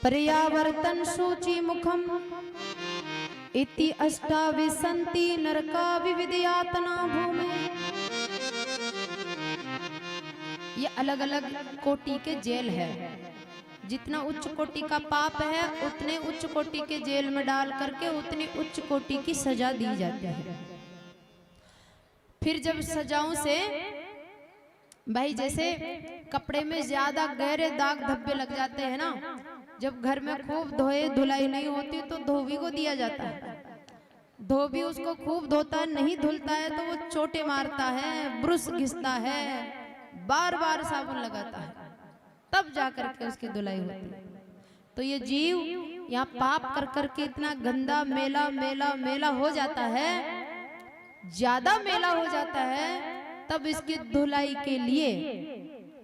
पर्यावर्तन सूची मुखम इति अष्टाविसंति नरका विविध यातना भूमि। ये अलग अलग कोटि के जेल है। जितना उच्च कोटि का पाप है, उतने उच्च कोटि के जेल में डाल करके उतनी उच्च कोटि की सजा दी जाती है। फिर जब सजाओं से भाई, जैसे कपड़े में ज्यादा गहरे दाग धब्बे लग जाते हैं ना, जब घर में खूब धोए धुलाई नहीं होती तो धोबी को दिया जाता है। धोबी उसको खूब धोता है, नहीं धुलता है तो वो चोटे मारता है, ब्रुश घिसता है, बार बार साबुन लगाता है, तब जाकर के उसकी धुलाई होती है। तो ये जीव यहाँ पाप कर करके इतना गंदा मेला मेला मेला हो जाता है, ज्यादा मेला हो जाता है, तब इसकी धुलाई के लिए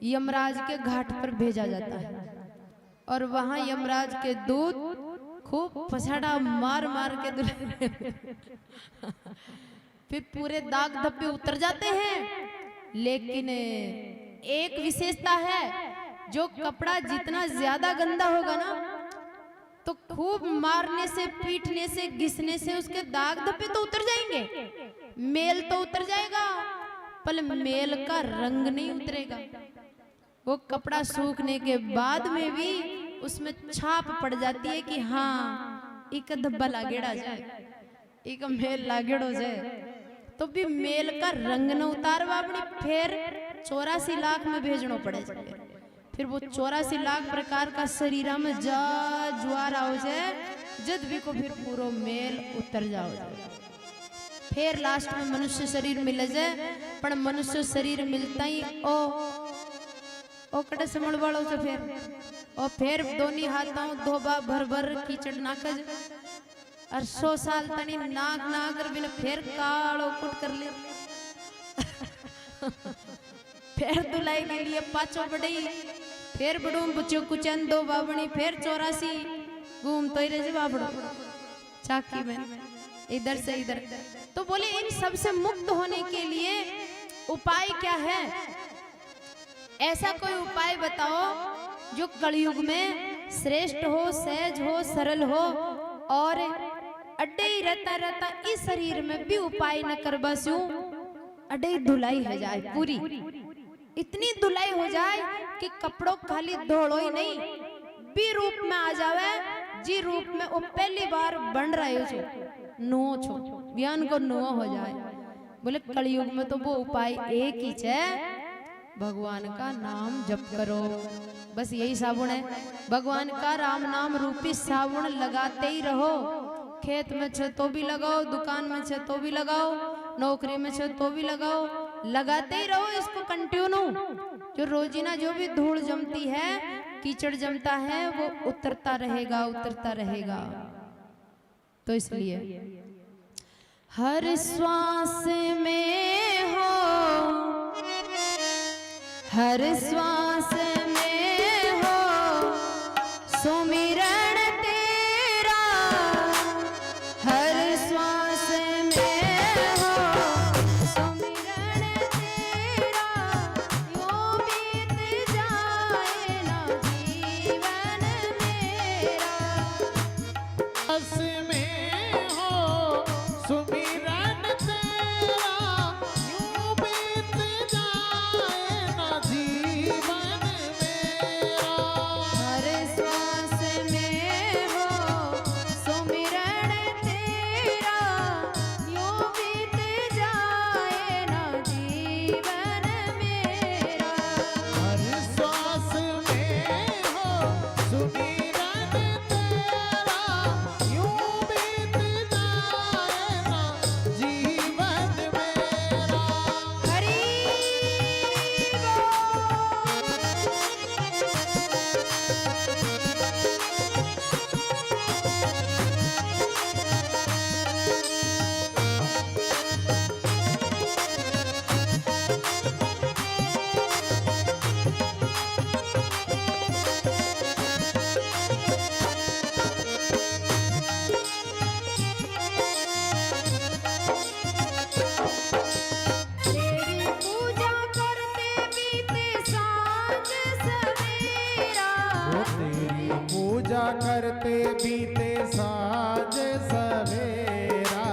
यमराज के घाट पर भेजा जाता है। और वहां यमराज के दूत खूब पछाड़ा मार मार के धुलाई फिर पूरे दाग धब्बे उतर जाते हैं। लेकिन एक विशेषता है, जो कपड़ा जितना ज्यादा गंदा होगा ना, तो खूब मारने से, पीटने से, घिसने से उसके दाग धब्बे तो उतर जाएंगे, मेल तो उतर जाएगा, पर मेल का रंग नहीं उतरेगा। वो कपड़ा सूखने के बाद में भी उसमें छाप पड़ जाती है कि हाँ एक धब्बा लागेड़ा जाए, एक मेल लागेड़ो जाए, तो भी मेल का रंग न उतारवा अपनी, फिर 84 लाख में भेजनो पड़े। फिर वो 84 लाख प्रकार का शरीर में जा ज्वार आओ जाए, जद भी को फिर पूरा मेल उतर जाओ जाए। फिर लास्ट में मनुष्य शरीर मिले जाए, पर मनुष्य शरीर मिलता ही ओ कटे समझ वालों से फिर दोनी हाथों धोबा भर भर कीचड़ नाकज और 100 साल तनी नाक नाकर बिना फिर कालो कुट कर ले फिर धुलाई के लिए पाचो बड़ी, फिर बड़ूम बुचो कुचन दो बाबनी, फिर 84 घूम तो ही रहे बाबड़ो चाकी में इधर से इधर। तो बोले इन सब से मुक्त होने के लिए उपाय क्या है? ऐसा कोई उपाय बताओ जो कलयुग में श्रेष्ठ हो, सहज हो, सरल हो और अड्डे ही रहता रहता इस शरीर में भी उपाय न कर बसू, अड्डे धुलाई हो जाए पूरी, इतनी धुलाई हो जाए कि कपड़ों खाली धोड़ो ही नहीं, भी रूप में आ जावे, जी रूप में वो पहली बार बन रहे हो नो छो बयान को नो हो जाए। बोले कलयुग में तो वो उपाय एक ही है, भगवान का नाम जप करो, बस यही साबुन है। भगवान का राम नाम रूपी साबुन लगाते ही रहो, खेत में छे तो भी लगाओ, दुकान में छे तो भी लगाओ, नौकरी में छे तो भी लगाओ, लगाते ही रहो इसको कंटिन्यू। जो रोजीना जो भी धूल जमती है, कीचड़ जमता है, वो उतरता रहेगा, उतरता रहेगा। तो इसलिए हर श्वास में हो, हर श्वास में हो सुमिरण तेरा, हर श्वास में हो सुमिरण तेरा, यूं बीत जाए ना जीवन मेरा। श्वास में हो सुमिरन तेरा, यूं बीत जाए ना जीवन मेरा। हर श्वास में हो सुमिरण तेरा, यूं बीत जाए ना जीवन मेरा। हर श्वास में हो सुमिरन तेरा, यूं बीत जाए ना जीवन मेरा। हरि तेरी पूजा करते बीते सांझ सवेरा, वो तेरी पूजा करते बीते साँझ सवेरा।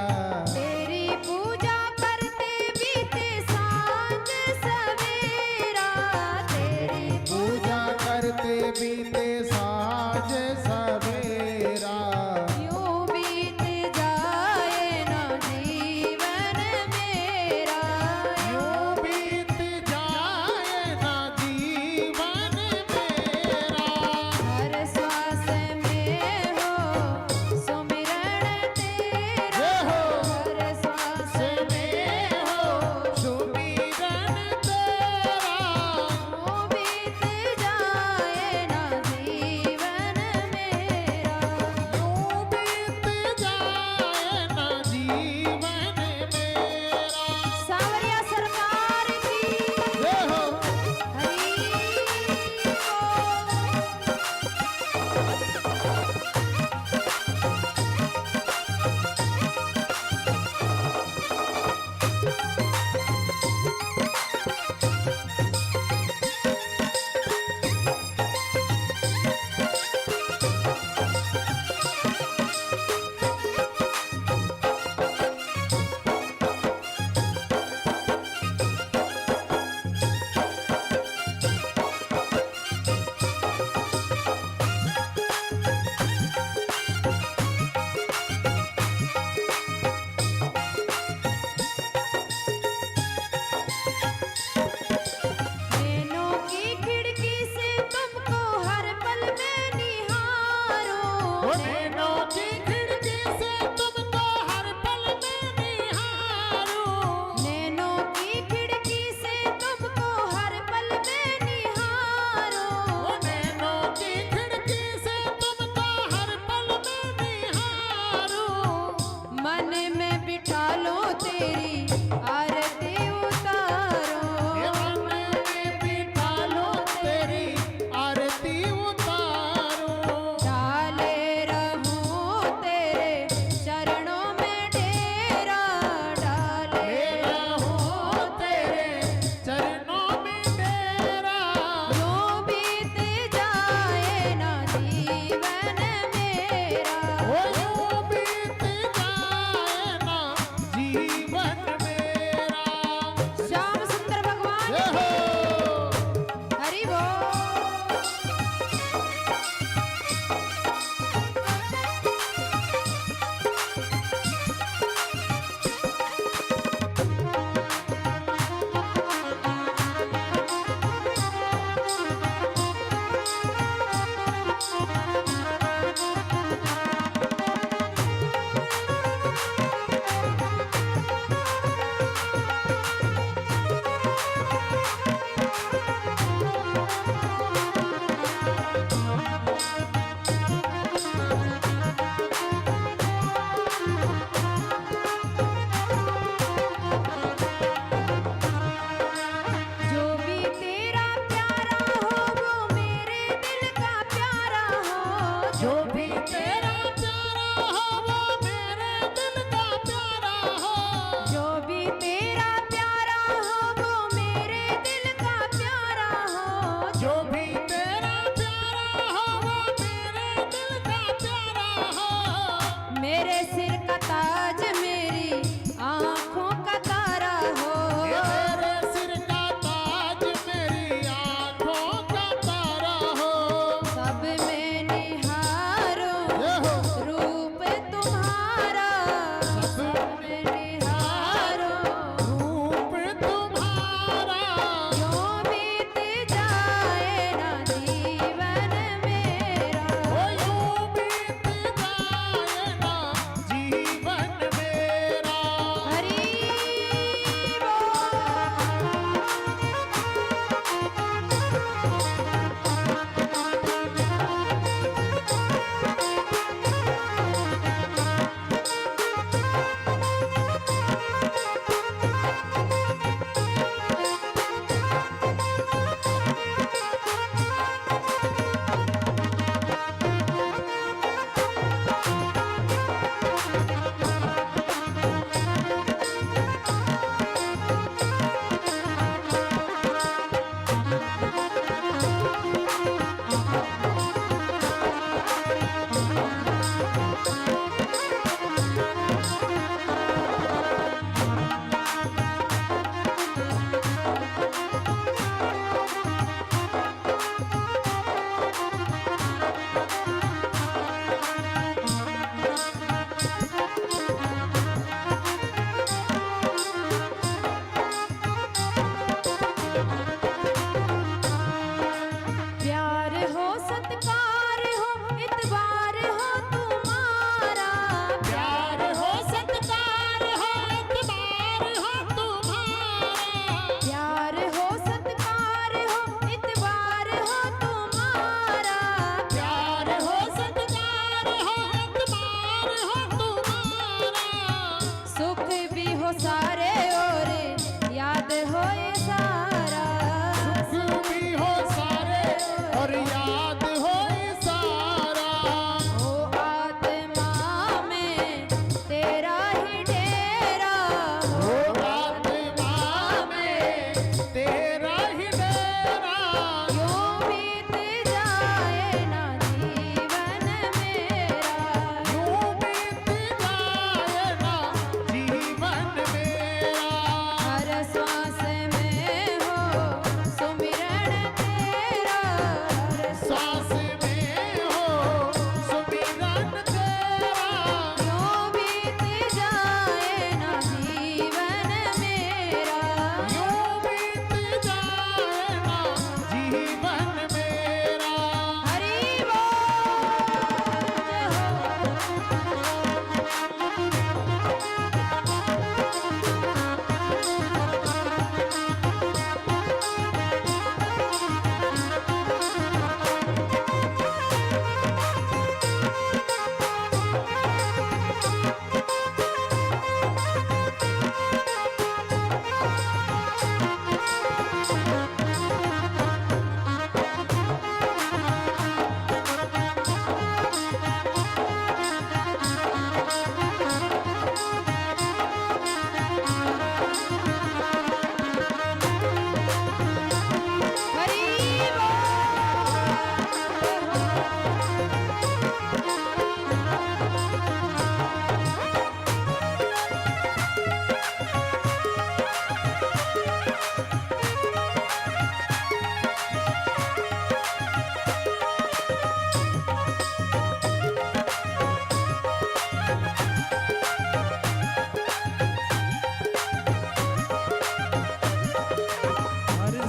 तेरी पूजा करते बीते सांझ सवेरा, तेरी पूजा करते बीते साँझ सवेरा। यूं बीत जाए ना जीवन मेरा, यूं बीत जाए ना जीवन मेरा। हर श्वास में हो सुमिरन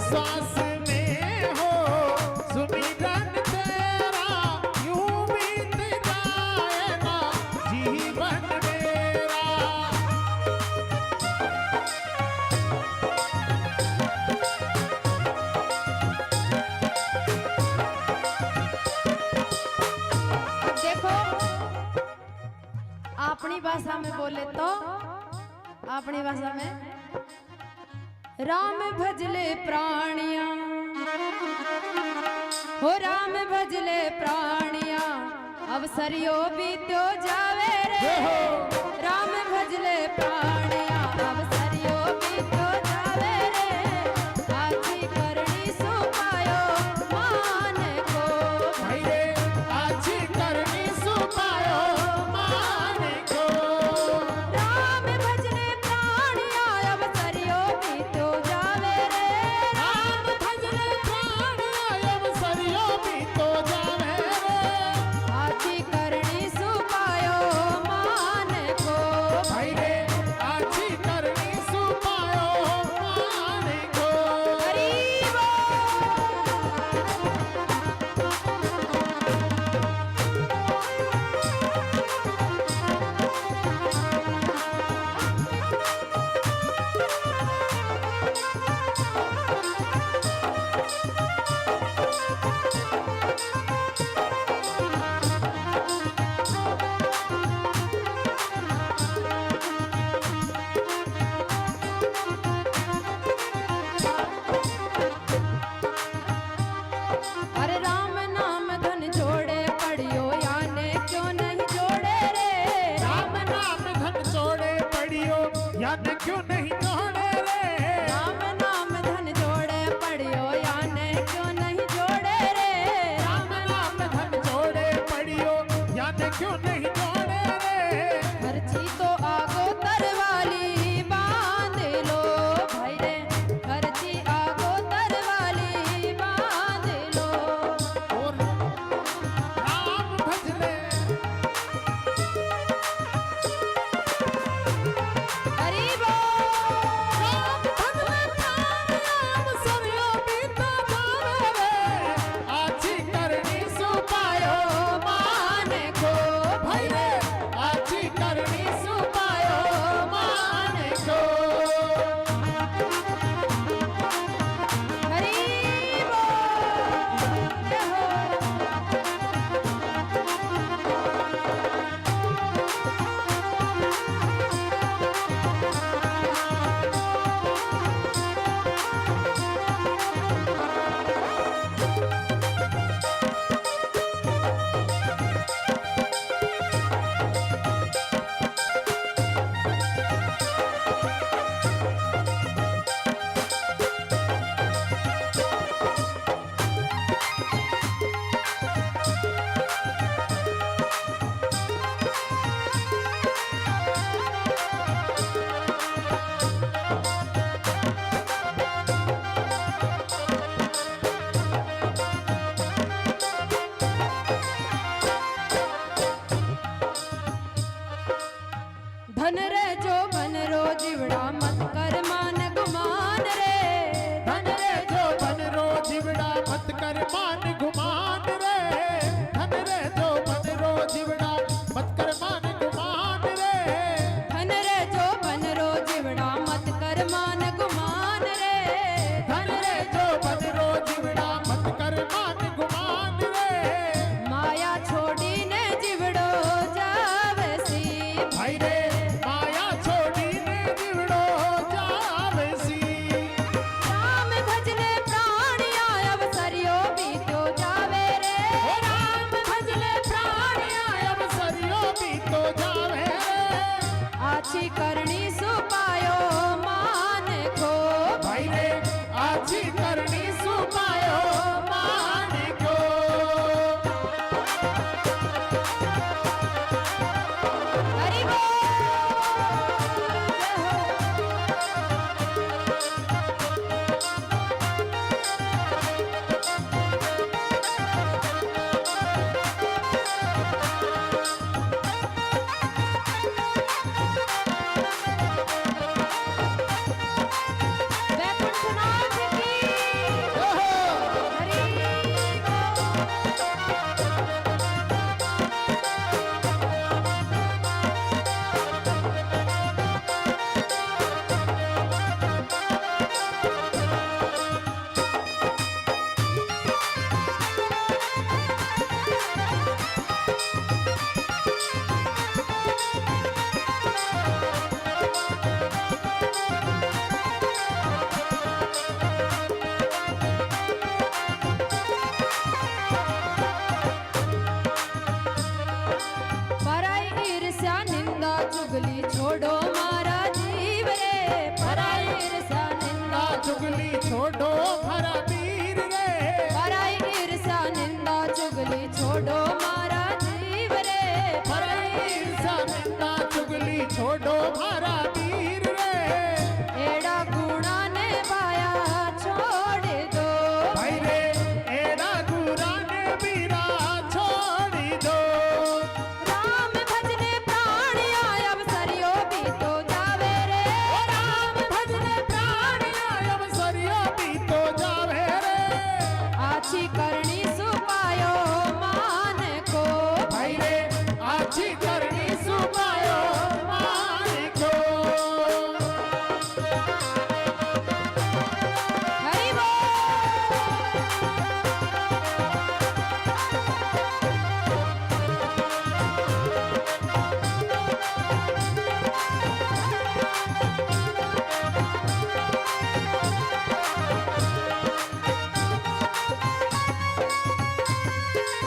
श्वास में हो सुमिरन तेरा, यूं बीत जाए ना जीवन मेरा। देखो अपनी भाषा में बोले तो अपनी भाषा में राम भजले प्राणिया हो राम भजले प्राणिया अवसरियो बीत्यो जावे रे राम भजले प्राणिया अवसरियो बीत्यो जावे रे आजी करनी सुपायो मान को भाई रे अच्छी करनी सुपायो मान को। राम भजने प्राणिया अवसरियो बीत्यो जावे रे राम भजने प्राण अवसरियो बीतो जावे रे। आजी करनी सुपायो मान को भाई रे चुगली छोड़ो मारा वीर रे पराई ईर्ष्या निंदा चुगली छोड़ो मारा जीव रे पराई ईर्ष्या निंदा चुगली छोड़ो मारा वीर रे एड़ा गुणा ने पाया छोड़ दो भाई रे एड़ा गुरा ने बीरा छोड़ी दो राम भजने प्राण आया अवसरियो भी तो जावे रे राम भजने प्राण आयम सरिया भी तो जावे रे आछी करनी सुपायो मान को भाई रे आछी करनी सुपायो मान को हरि बोल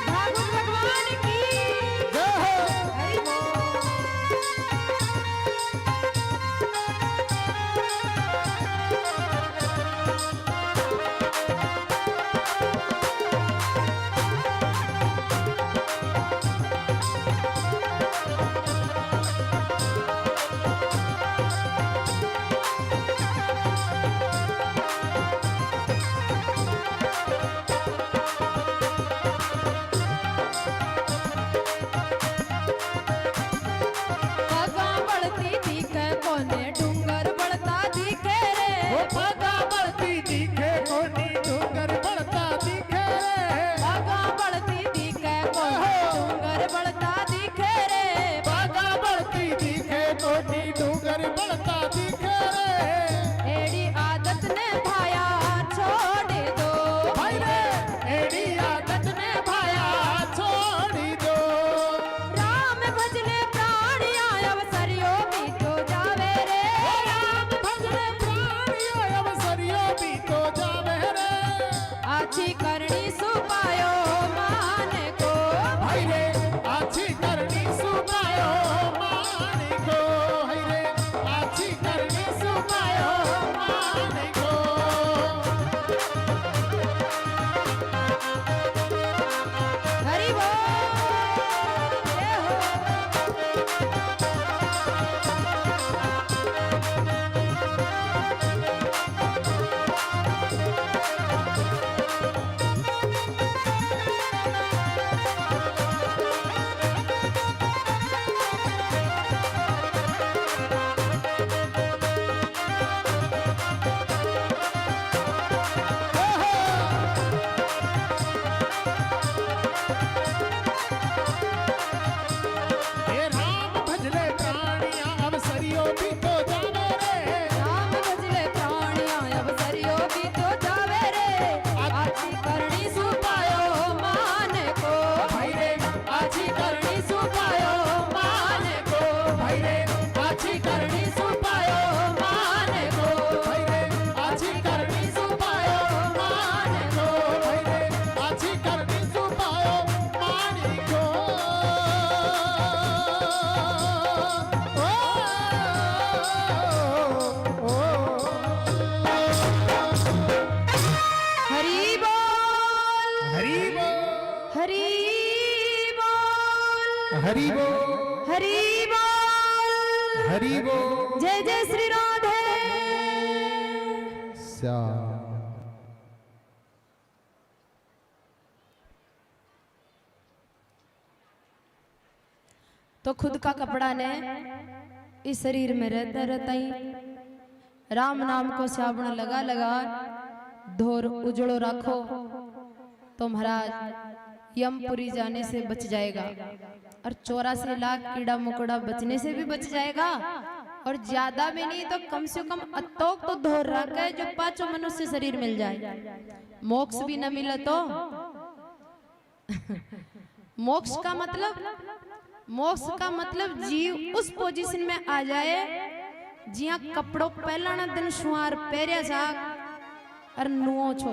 भागवत भगवान की जय हो हरि बोल पगा बढ़ती दिखे कोने डूंगर बढ़ता दिखे वो रे पगा बढ़ती दिखे कोनी डूंगर बढ़ता दिखे रे पगा बढ़ती दिखे कोने डूंगर बढ़ता दिखे रे पगा बढ़ती दिखे कोनी डूंगर बढ़ता दिखे रे एड़ी आदत ने भाया छोड़ दो भाई रे एड़ी आदत ने भाया छोड़ी दो राम भजने प्राण आया अवसरियो भी तो जावे रे राम भजने प्राण अवसरियो भी तो जावे रे आछी करनी सुपायो मान को भाई रे आछी करनी सुनायो मान को भाई रे आछी करनी सुनायो मान को हरि बोल जय हो हे राम भजले प्राणिया अवसरियो भी तो जावे रे राम भजले प्राण आया अवसरियो भी तो जावे रे आछी करनी सुपायो मान को भाई रे आछी करनी सुपायो मान को भाई रे आछी करनी सुपायो मान को भाई रे आछी करनी सुपायो मान को भाई रे आछी करनी सुपायो मान को हरि बोल हरि बोल हरि बोल हरि बोल हरि बोल हरि बोल जय जय श्री राधे तो खुद का कपड़ा ने इस शरीर में रहता रहता ही राम नाम को साबुन लगा लगा धोर उजड़ो रखो तो महाराज यमपुरी जाने से बच जाएगा और 84 लाख कीड़ा मकोड़ा बचने से भी बच जाएगा और ज्यादा भी नहीं तो कम से कम अतोक तो धोर रख है जो 5 मनुष्य शरीर मिल जाए मोक्ष भी न मिले तो मोक्ष का मतलब जीव उस पोजीशन में आ जाए जिया कपड़ों पहला ना दिन शुआर पहरिया साग और नुओ छो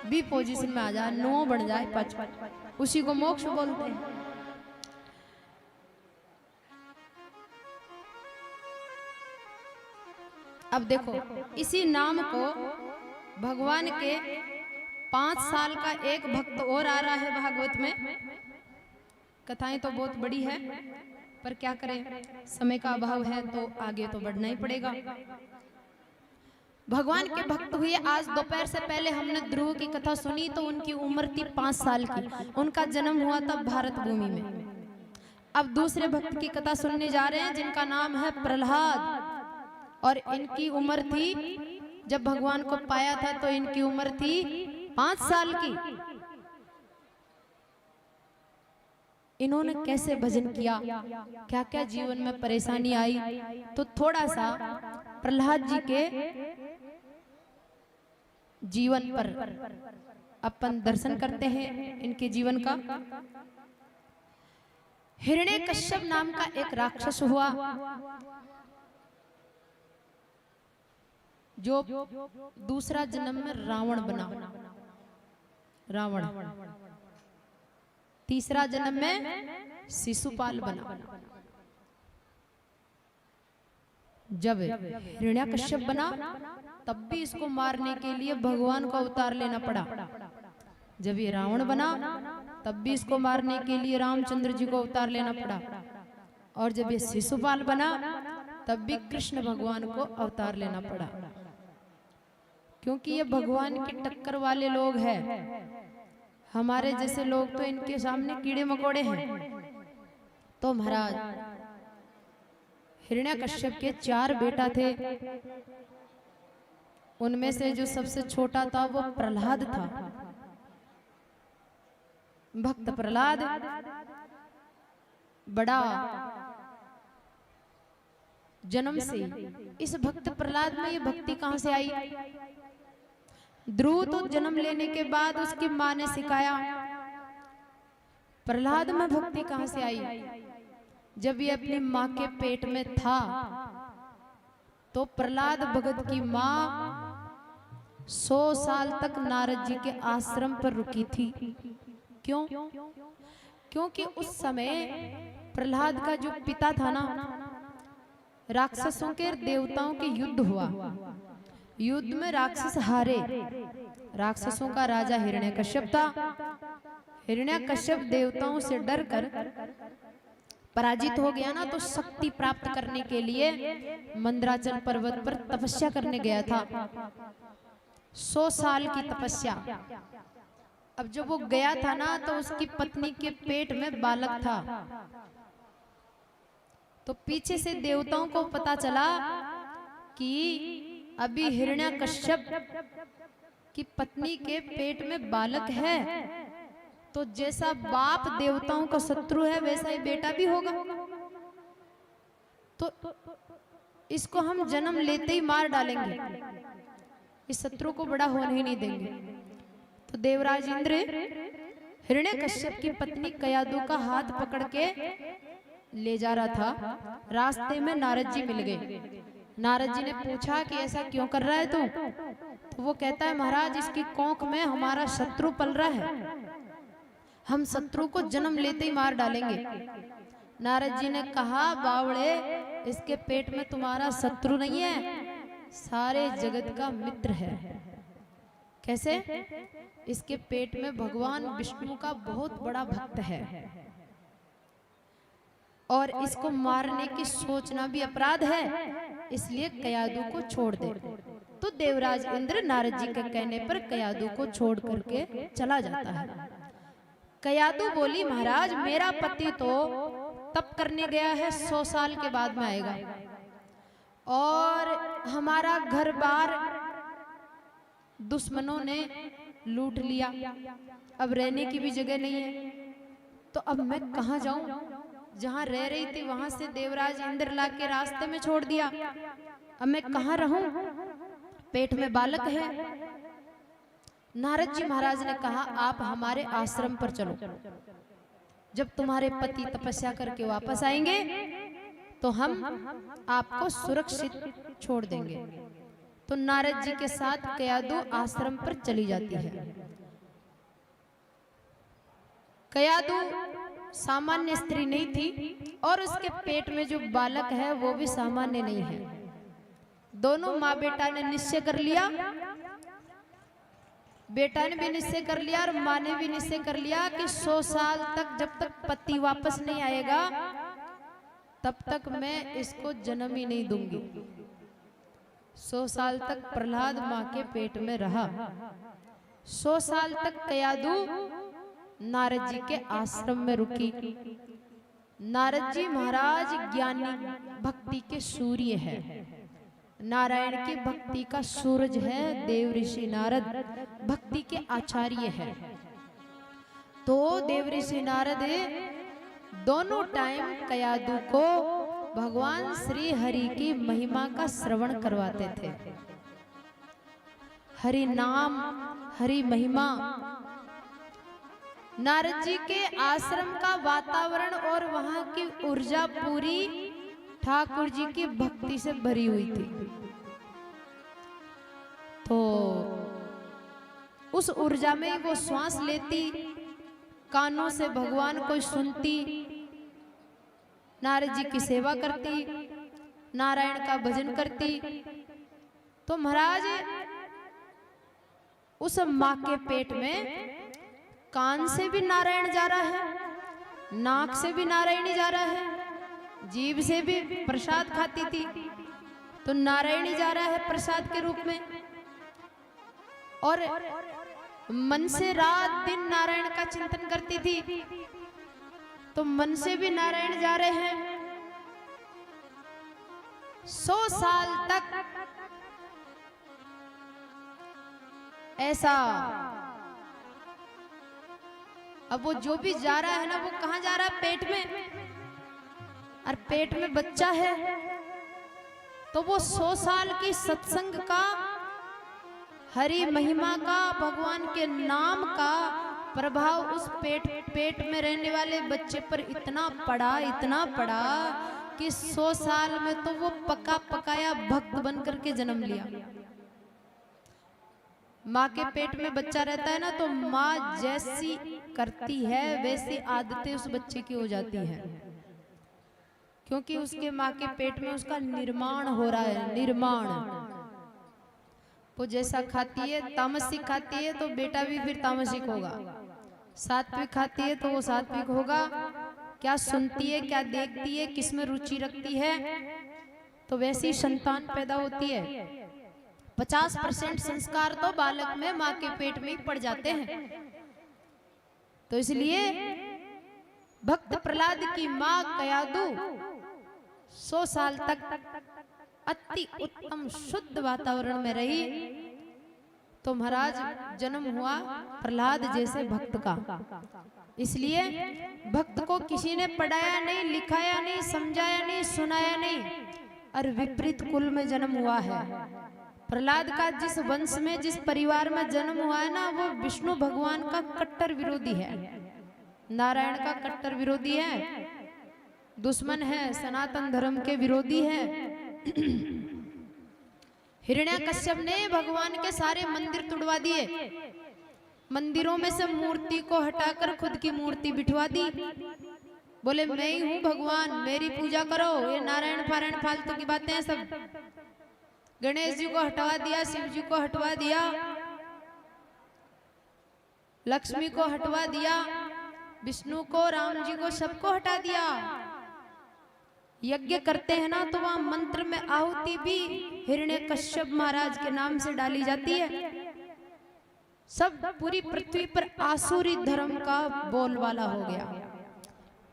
भी पोजीशन में आ जाए नुओ बन जाए पच उसी को मोक्ष बोलते हैं। अब देखो इसी नाम को भगवान के 5 साल का एक भक्त और आ रहा है भागवत में। कथाएं तो बहुत बड़ी है, पर क्या करें, समय का अभाव है तो आगे तो बढ़ना ही पड़ेगा। भगवान के भक्त हुए। आज दोपहर से पहले हमने ध्रुव की कथा सुनी तो उनकी उम्र थी 5 साल की। उनका जन्म हुआ था भारत भूमि में। अब दूसरे भक्त की कथा सुनने जा रहे हैं जिनका नाम है प्रहलाद, और इनकी उम्र थी, जब भगवान को पाया था तो इनकी उम्र थी 5 साल की। इन्होंने कैसे भजन किया, क्या क्या जीवन में परेशानी आई, तो थोड़ा सा प्रहलाद जी के जीवन पर अपन दर्शन करते हैं इनके जीवन का। हिरण्यकश्यप नाम का एक राक्षस हुआ जो दूसरा जन्म में रावण बना। रावण तीसरा जन्म में शिशुपाल बना। जब हिरण्यकश्यप बना तब भी इसको मारने के लिए भगवान को अवतार लेना पड़ा। जब ये रावण बना तब भी इसको मारने के लिए रामचंद्र जी को अवतार लेना पड़ा। और जब ये शिशुपाल बना तब भी कृष्ण भगवान को अवतार लेना पड़ा, क्योंकि ये भगवान की टक्कर वाले लोग हैं। हमारे जैसे लोग तो इनके सामने कीड़े मकोड़े हैं। तो महाराज हिरण्यकश्यप के 4 बेटा थे, उनमें से जो सबसे छोटा था वो प्रहलाद था। भक्त प्रहलाद बड़ा जन्म से। इस भक्त प्रहलाद में ये भक्ति कहां से आई? ध्रुव तो जन्म लेने के बाद उसकी मां ने सिखाया। प्रहलाद में भक्ति कहां से आई? जब ये अपनी मां के पेट में था तो प्रहलाद भगत की मां 100 साल तक नारद जी के आश्रम पर रुकी थी। क्यों? क्योंकि उस समय प्रहलाद का जो पिता था ना, राक्षसों के देवताओं के युद्ध हुआ। युद्ध में राक्षस हारे। राक्षसों का राजा हिरण्यकश्यप था। हिरण्यकश्यप देवताओं से डरकर पराजित हो गया ना, तो शक्ति प्राप्त करने के लिए मंदराचल पर्वत पर तपस्या करने गया था। 100 साल की तपस्या। अब जब वो गया था ना तो उसकी पत्नी के पेट में बालक था। तो पीछे से देवताओं को पता चला कि अभी हिरण्यकश्यप की पत्नी के पेट में बालक है, तो जैसा बाप देवताओं का शत्रु है वैसा ही बेटा भी होगा। तो इसको हम जन्म लेते ही मार डालेंगे, इस शत्रु को बड़ा होने ही नहीं देंगे। तो देवराज इंद्र हिरण्यकश्यप की पत्नी कयादु का हाथ पकड़ के ले जा रहा था। रास्ते में नारद जी मिल गए। नारद जी ने पूछा कि ऐसा क्यों कर रहा है तू? तो वो कहता है, महाराज इसकी कोंख में हमारा शत्रु पल रहा है, हम शत्रु को जन्म लेते ही मार डालेंगे। नारद जी ने कहा, बावड़े इसके पेट में तुम्हारा शत्रु नहीं है, सारे जगत का मित्र है। कैसे? इसके पेट में भगवान विष्णु का बहुत बड़ा भक्त है, और इसको मारने की सोचना भी अपराध है, इसलिए कयादु को छोड़ दे। तो देवराज इंद्र नारद जी के कहने पर कयादु को छोड़ करके चला जाता है। कयादु बोली, महाराज मेरा पति तो तप करने गया है, 100 साल के बाद में आएगा, और हमारा घर बार दुश्मनों ने लूट लिया, अब रहने की भी जगह नहीं है, तो अब मैं कहाँ जाऊं? जहां रह रही थी वहां से देवराज इंद्र ला के रास्ते में छोड़ दिया, अब मैं कहाँ रहूं? पेट में बालक है। नारद जी महाराज ने कहा, आप हमारे आश्रम पर चलो, जब तुम्हारे पति तपस्या करके वापस आएंगे तो हम आपको सुरक्षित छोड़ देंगे। तो नारद जी के साथ कयादु आश्रम पर चली जाती है। कयादु सामान्य स्त्री नहीं थी, और उसके पेट में जो बालक है वो भी सामान्य नहीं है। दोनों माँ बेटा ने निश्चय कर लिया, बेटा ने भी निश्चय कर लिया और माँ ने भी निश्चय कर लिया कि 100 साल तक जब तक पति वापस नहीं आएगा तब तक मैं इसको जन्म ही नहीं दूंगी। 100 साल तक प्रहलाद माँ के पेट में रहा। 100 साल तक कयादू नारद जी के आश्रम में रुकी। नारद जी महाराज ज्ञानी भक्ति के सूर्य है, नारायण की भक्ति का सूरज है। देव ऋषि नारद भक्ति के आचार्य है। तो देव ऋषि नारद दोनों टाइम कयादू को भगवान श्री हरि की महिमा का श्रवण करवाते थे। हरि नाम, हरि महिमा। नारद जी के आश्रम का वातावरण और वहां की ऊर्जा पूरी ठाकुर जी की भक्ति से भरी हुई थी। तो उस ऊर्जा में वो श्वास लेती, कानों से भगवान को सुनती, नारद जी की सेवा करती, नारायण का भजन करती। तो महाराज उस माँ के पेट में कान से भी नारायण जा रहा है, नाक से भी नारायण जा रहा है, जीभ से भी प्रसाद खाती थी तो नारायण ही जा रहा है प्रसाद के रूप में, और मन से रात दिन नारायण का चिंतन करती थी तो मन से भी नारायण जा रहे हैं। 100 साल तक ऐसा। अब वो जो भी जा रहा है ना, वो कहाँ जा रहा है? पेट में, और पेट में बच्चा है तो वो 100 साल की सत्संग का, हरि महिमा का, भगवान के नाम का प्रभाव उस पेट में रहने वाले बच्चे पर इतना पड़ा कि 100 साल में तो वो पका पकाया भक्त बन करके जन्म लिया। माँ के पेट में बच्चा रहता है ना, तो माँ जैसी करती है वैसी आदतें उस बच्चे की हो जाती है, क्योंकि उसके माँ के पेट में उसका निर्माण हो रहा है। निर्माण वो जैसा खाती है, तामसिक खाती है तो बेटा भी फिर तामसिक होगा, सात्विक खाती है तो वो सात्विक होगा। क्या सुनती है, क्या देखती है, किस में रुचि रखती है, तो वैसी संतान पैदा होती है। 50% संस्कार तो बालक में माँ के पेट में ही पड़ जाते हैं। तो इसलिए भक्त प्रहलाद की माँ कयादू 100 साल तक अति उत्तम शुद्ध वातावरण में रही। तो महाराज जन्म हुआ प्रहलाद जैसे भक्त का। इसलिए भक्त को किसी ने पढ़ाया नहीं, लिखाया नहीं, समझाया नहीं, सुनाया नहीं, और विपरीत कुल में जन्म हुआ है। प्रहलाद का जिस वंश में, जिस परिवार में जन्म हुआ है ना, वो विष्णु भगवान का कट्टर विरोधी है, नारायण का कट्टर विरोधी है, दुश्मन है, सनातन धर्म के विरोधी है। हिरण्यकश्यप ने भगवान के सारे मंदिर तुड़वा दिए, मंदिरों में से मूर्ति को हटाकर खुद की मूर्ति बिठवा दी। बोले मैं ही हूँ भगवान, मेरी पूजा करो। ये नारायण फारायण फालतू की बातें हैं सब। गणेश जी को हटवा दिया, शिव जी को हटवा दिया, लक्ष्मी को हटवा दिया, विष्णु को, राम जी को, सबको हटा दिया। यज्ञ करते हैं ना तो वहां मंत्र में आहुति भी हिरण्यकश्यप महाराज के नाम से डाली जाती है। सब पूरी पृथ्वी पर आसुरी धर्म का बोलबाला हो गया।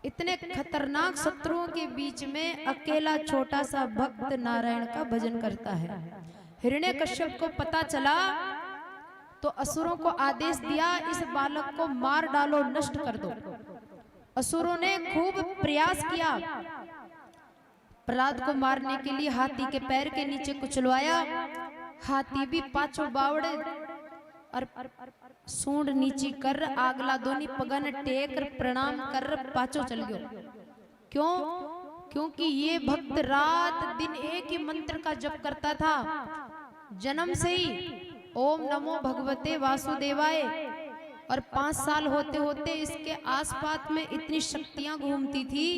इतने खतरनाक शत्रुओं के बीच में अकेला छोटा सा भक्त नारायण का भजन करता है। हिरण्यकश्यप को पता चला तो असुरों को आदेश दिया, इस बालक को मार डालो, नष्ट कर दो। असुरों ने खूब प्रयास किया, प्रहलाद को मारने के लिए हाथी के पैर के नीचे कुचलवाया। हाथी भी पांचों बावड़े और सूंड नीची कर, आगला दोनी पगन टेक प्रणाम कर पाचो चल गयो। क्यों? क्योंकि ये भक्त रात दिन एक ही मंत्र का जप करता था, जन्म से ही ओम नमो भगवते वासुदेवाय। और 5 साल होते होते इसके आसपास में इतनी शक्तियां घूमती थी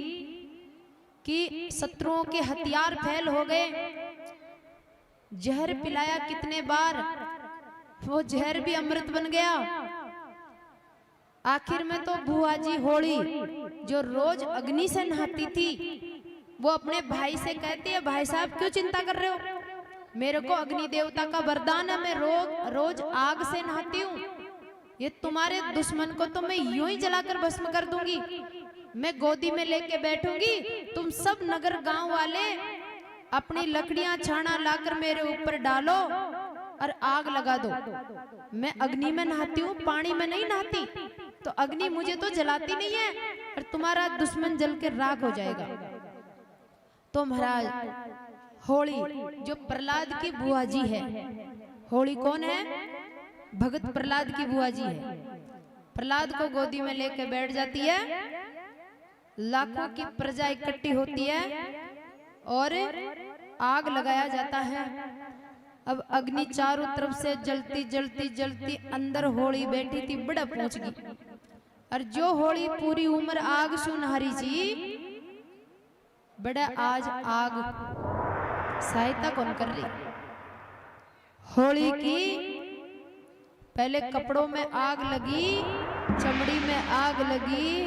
कि शत्रुओं के हथियार फैल हो गए। जहर पिलाया कितने बार, वो जहर भी अमृत बन गया। आखिर में तो बुआ जी होली जो रोज अग्नि से नहाती थी, वो अपने भाई से कहती है, भाई साहब क्यों चिंता कर रहे हो, मेरे को अग्नि देवता का वरदान है, मैं रोज आग से नहाती हूँ। ये तुम्हारे दुश्मन को तो मैं यूं ही जलाकर भस्म कर दूंगी। मैं गोदी में लेके बैठूंगी, तुम सब नगर गांव वाले अपनी लकड़ियां छाना लाकर मेरे ऊपर डालो और आग लगा दो। मैं अग्नि में नहाती हूँ, पानी में नहीं नहाती, तो अग्नि मुझे तो जलाती नहीं है और तुम्हारा दुश्मन जल के राख हो जाएगा। तो महाराज होली जो प्रहलाद की बुआ जी है, होली कौन है, भगत प्रहलाद की बुआ जी है। प्रहलाद को गोदी में लेके बैठ जाती है, लाखों की प्रजा इकट्ठी होती है और आग लगाया जाता है। अब अग्नि चारों तरफ से जलती जलती जलती अंदर होली बैठी थी, बड़ा पहुंच गई। और जो होली पूरी उम्र आग सुनहरी जी, बड़ा आज आग सहायता कौन कर रही। होली की पहले कपड़ों में आग लगी, चमड़ी में आग लगी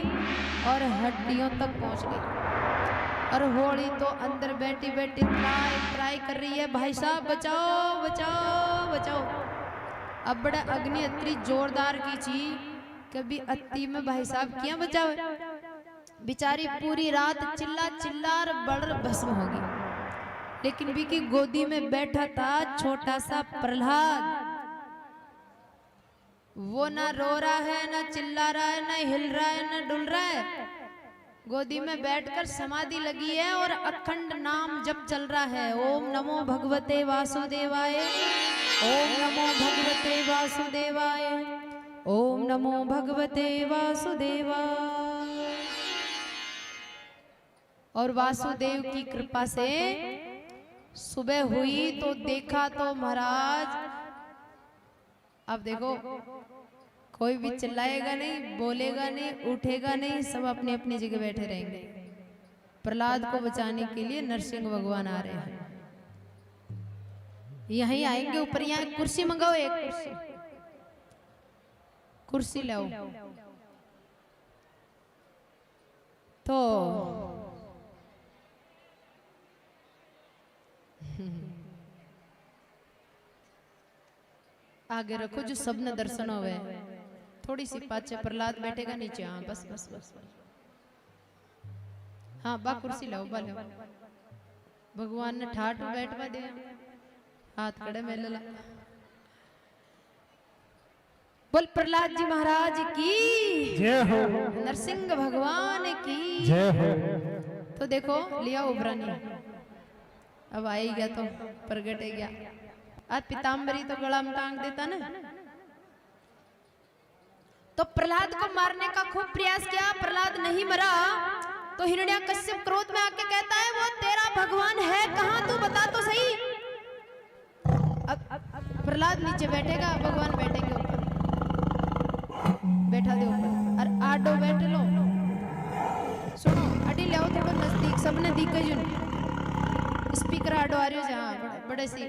और हड्डियों तक पहुंच गई। और होली तो अंदर बैठी बैठी ट्राई कर रही है, भाई साहब बचाओ बचाओ बचाओ। अब बड़ा अग्नि इतनी जोरदार की थी, कभी अत्ती में भाई साहब क्या बचाओ। बेचारी पूरी रात चिल्ला चिल्ला बड़ भस्म होगी। लेकिन भी की गोदी में बैठा था छोटा सा प्रहलाद, वो ना रो रहा है, ना चिल्ला रहा है, ना हिल रहा है, ना डुल रहा है। गोदी में बैठकर समाधि लगी है और अखंड नाम जप चल रहा है। ओम नमो भगवते वासुदेवाय, ओम नमो भगवते वासुदेवाय, ओम नमो भगवते वासुदेवाय। और वासुदेव की कृपा से सुबह हुई तो देखा तो महाराज, अब देखो कोई भी चिल्लाएगा नहीं, बोलेगा नहीं, उठेगा नहीं, सब अपनी अपनी जगह बैठे रहेंगे। प्रहलाद को बचाने के लिए नरसिंह भगवान आ रहे हैं, यहीं आएंगे ऊपर। यहाँ कुर्सी मंगाओ, एक कुर्सी लाओ। तो आगे रखो जो सब न दर्शन होवे। थोड़ी सी पाचे प्रहलाद बैठेगा नीचे। हाँ बस बस बस, हाँ बा कुर्सी लाओ, बा लाओ। भगवान ने ठाठ बैठवा दिया, हाथ खड़े में ला। बोल प्रहलाद जी महाराज की जय हो, नरसिंह भगवान की जय हो। तो देखो लिया उभरानी, अब आई गया तो प्रगट गया। आज पीताम्बरी तो गला में टांग देता ना। तो प्रहलाद को मारने का खूब प्रयास किया, प्रहलाद नहीं मरा। तो हिरण्याकश्यप क्रोध में आके कहता है, वो तेरा भगवान है कहाँ, तू बता तो सही। अब प्रहलाद नीचे बैठेगा, भगवान बैठेंगे ऊपर। बैठा दे ऊपर और आडो बैठ लो। सुनो अडी ले आओ थोड़ा नजदीक, सबने दीखे जुन स्पीकर आडो आ रही हो जहाँ बड़े सी।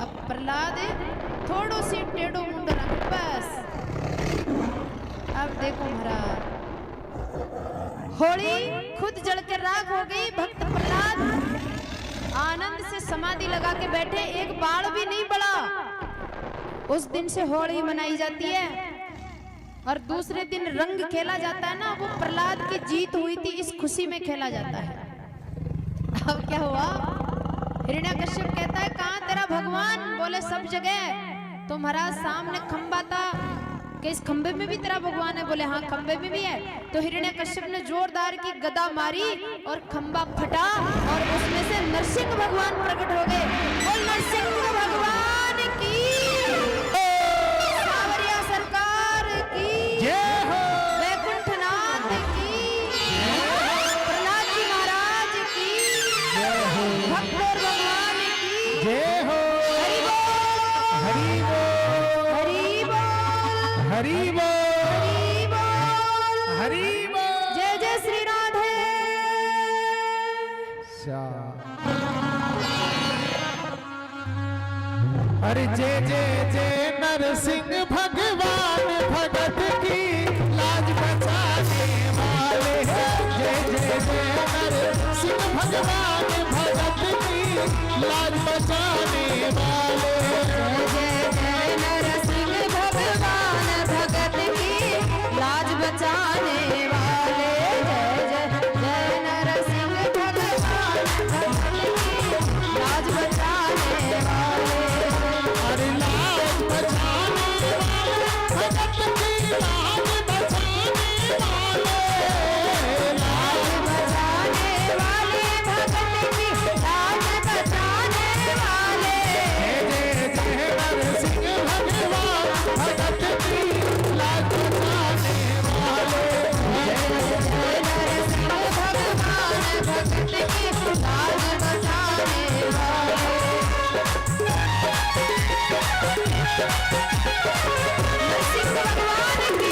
अब प्रहलाद थोड़ो सी टेढ़ो मुंडो रख बस। अब देखो महाराज होली खुद जल के राख हो गई। भक्त प्रहलाद आनंद से समाधि लगा के बैठे, एक बाल भी नहीं पड़ा। उस दिन से होली मनाई जाती है और दूसरे दिन रंग खेला जाता है ना, वो प्रहलाद की जीत हुई थी इस खुशी में खेला जाता है। अब क्या हुआ, हिरण्याकश्यप कहता है कहाँ तेरा भगवान, बोले सब जगह। तो महाराज सामने खंबा था कि इस खंबे में भी तेरा भगवान है, बोले हाँ खंबे में भी है। तो हिरण्याकश्यप ने जोरदार की गदा मारी और खंबा फटा और उसमें से नरसिंह भगवान प्रकट हो गए। बोल नरसिंह भगवान की, सावरिया सरकार की जय हो, वैकुंठनाथ की, प्रहलाद जी महाराज की, भक्त और भगवान की जय हो। हरि बोल, हरि बोल, हरि बोल, हरि बोल, हरि बोल। हरि बोल। जय जय श्री राधे। श्याम। अरे जय जय जय नरसिंह भगवान भगत की लाज बचाने वाले। जय जय जय नरसिंह भगवान भगत की लाज बचाने वाले। जय जय नरसिंह भगवान भगत की लाज बचाने वाले। जय जय जय नरसिंह भगवान भगत की लाज बचाने वाले। अरे लाज बचाने वाले भगत की लाज बचाने वाले। लाज बचाने वाले भगत की लाज बचाने वाले। जय जय नरसिंह भगवान भगत की लाज बचाने वाले। जय जय नरसिंह भगवान भगत की लाज बचाने वाले। नरसिंह भगवान की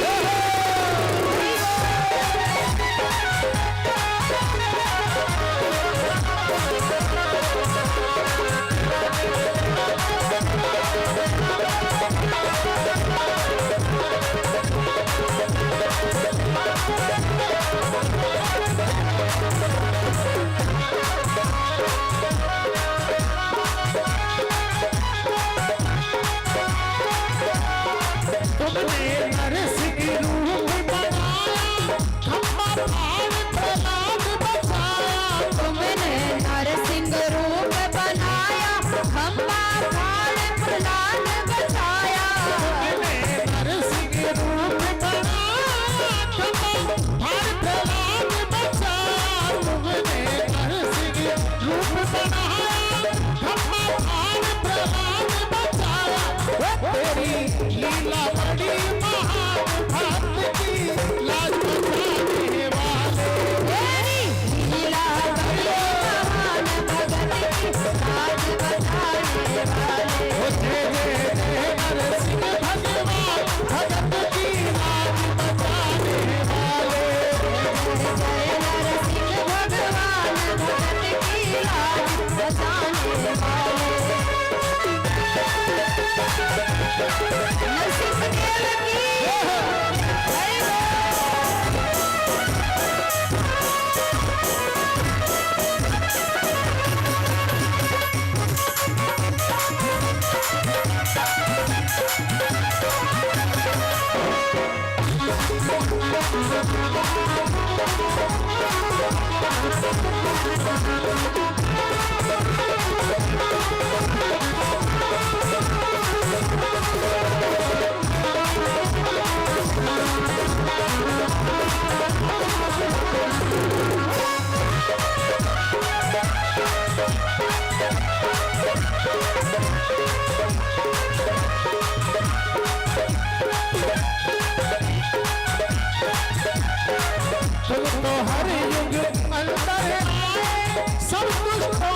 तुमने नरसिंह रूप बनाया, खम्बा फाड़ प्रहलाद बचाया। तुमने नरसिंह रूप बनाया, खम्बा फाड़ प्रहलाद बचाया। तुमने नरसिंह रूप बनाया, खम्बा फाड़ प्रहलाद बचाया। तुमने नरसिंह रूप बनाया, खम्बा फाड़ प्रहलाद बचाया। वो तेरी लीला बड़ी महान भक्त की लाज बचाने वाले। तेरी लीला बड़ी महान भगत की लाज बचाने वाले। जय जय जय नरसिंह भगवान भगत की लाज बचाने वाले। जय नरसिंह भगवान भगत की लाज बचाने वाले। नरसिंह देव की जय हो। तुम तो हर युग अंदर आए, सब कुछ को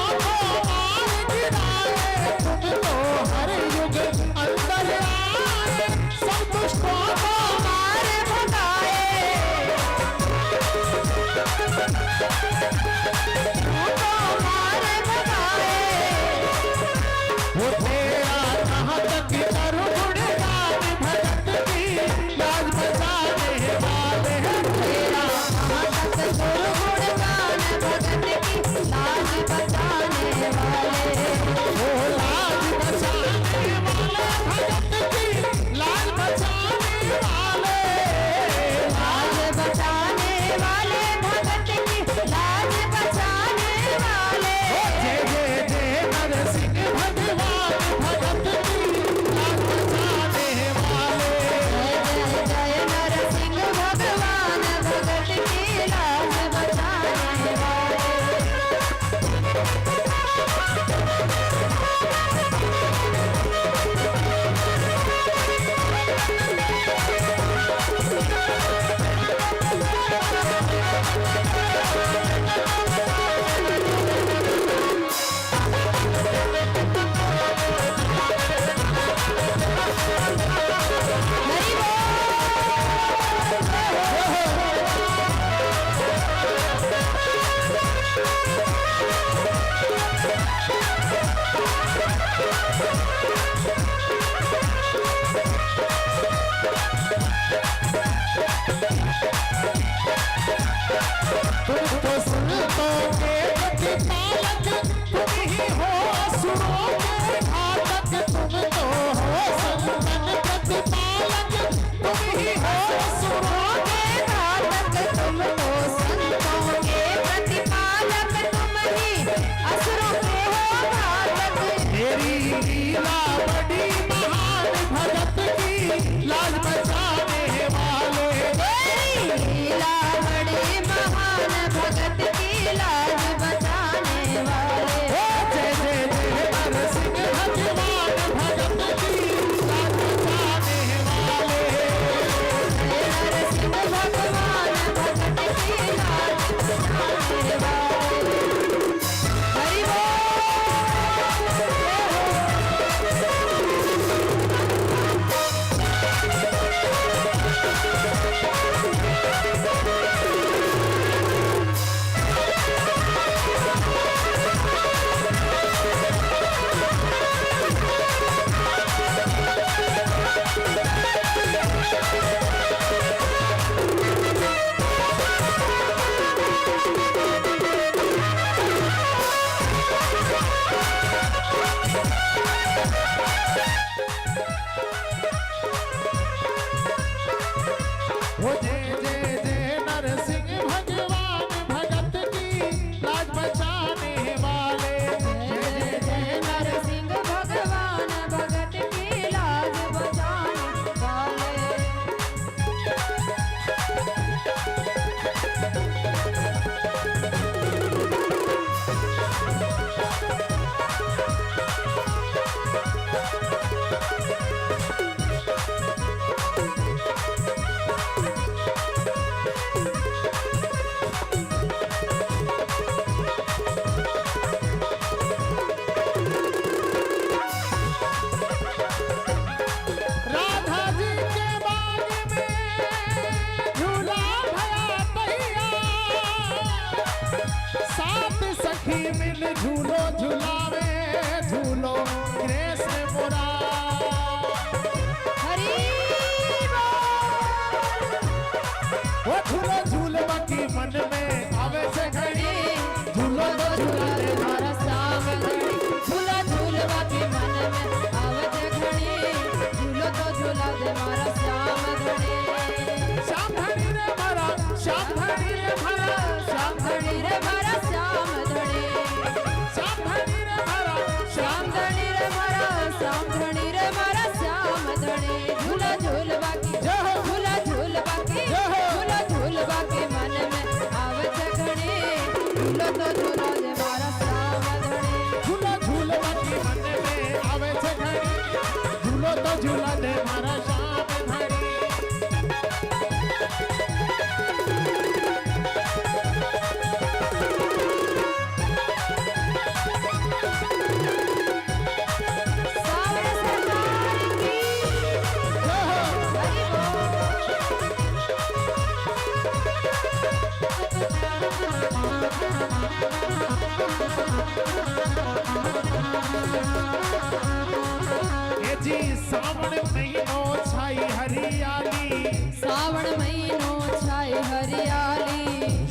लीला बड़ी महान भगत की लाज बचाने वाले लीला बड़ी महान भगत की लाज बचाने वाले जय जय जय नरसिंह भगवान भगत की लाज बचाने वाले नरसिंह भगवान भगत की लाज बचाने वाले हरि बोल हो जय जय जय नरसिंह भगवान भगत की लाज बचाने वाले जय जय नरसिंह भगवान भगत की लाज बचाने वाले राधा जी के बाग में झूला भया तैया सात सखी मिल झूलो झुलावे झूलो कृष्ण मुरा हरि वो झूलो झूलवा की मन में आवे से घड़ी झूलो तो झूला दे मारा श्याम धनी झूला झूलवा के मन में आवत घड़ी झूलो तो झूला दे मारा श्याम धनी श्याम धनी रे मारा श्याम धनी रे मारा श्याम धनी रे मारा श्याम धनी श्याम धनी रे मारा श्याम धनी रे मारा श्याम धनी रे मारा श्याम धनी झूला झूलवा के झूला झूलवा के झूला झूलवा के मन में आवत घड़ी झूलो तो झूला दे मारा श्याम धनी झूला झूलवा की मन में आवे से घड़ी झूलो तो झूला दे मारा श्याम धनी सावरे सरकार की हरि ये जी सावन महीनो छाई हरियाली सावण महीनो छाए हरियाली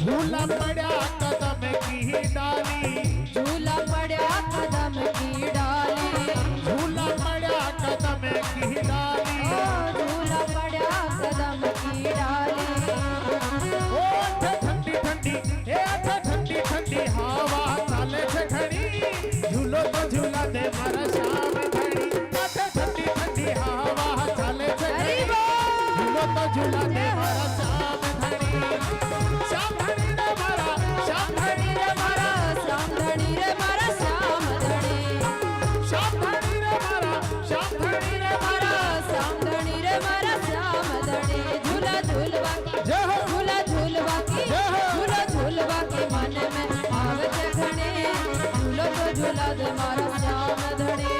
झूला पड़ा कदम की डाली झूला पड़ा कदम की डाली झूला पड़ा कदम की डाली ओ झूला पड़ा कदम की डाली ओ ठंडी ठंडी ए ठंडी ठंडी हवा चाले से घड़ी झूलो तो झूला दे मारा श्याम धनी ठंडी ठंडी हवा चाले से हरि घड़ी बोल झूलो तो झूला दे मारा श्याम धनी श्याम धनी रे मारा श्याम धनी रे मारा श्याम धनी रे मारा श्याम धनी श्याम धनी रे मारा श्याम धनी रे मारा श्याम धनी रे मारा श्याम धनी झूला झूलवा के जय हो झूला झूलवा के झूला झूलवा के मन में आवत घड़ी झूलो तो झूला दे मारा श्याम धनी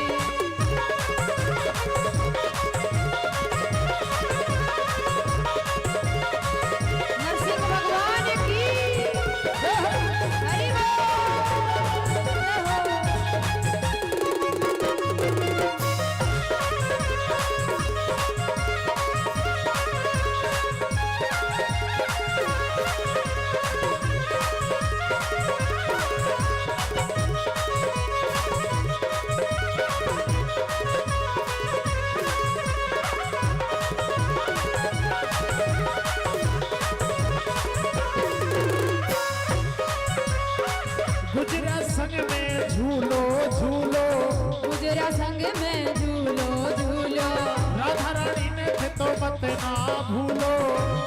में झूलो झूलो। राधा रानी ने थे तो मत ना भूलो,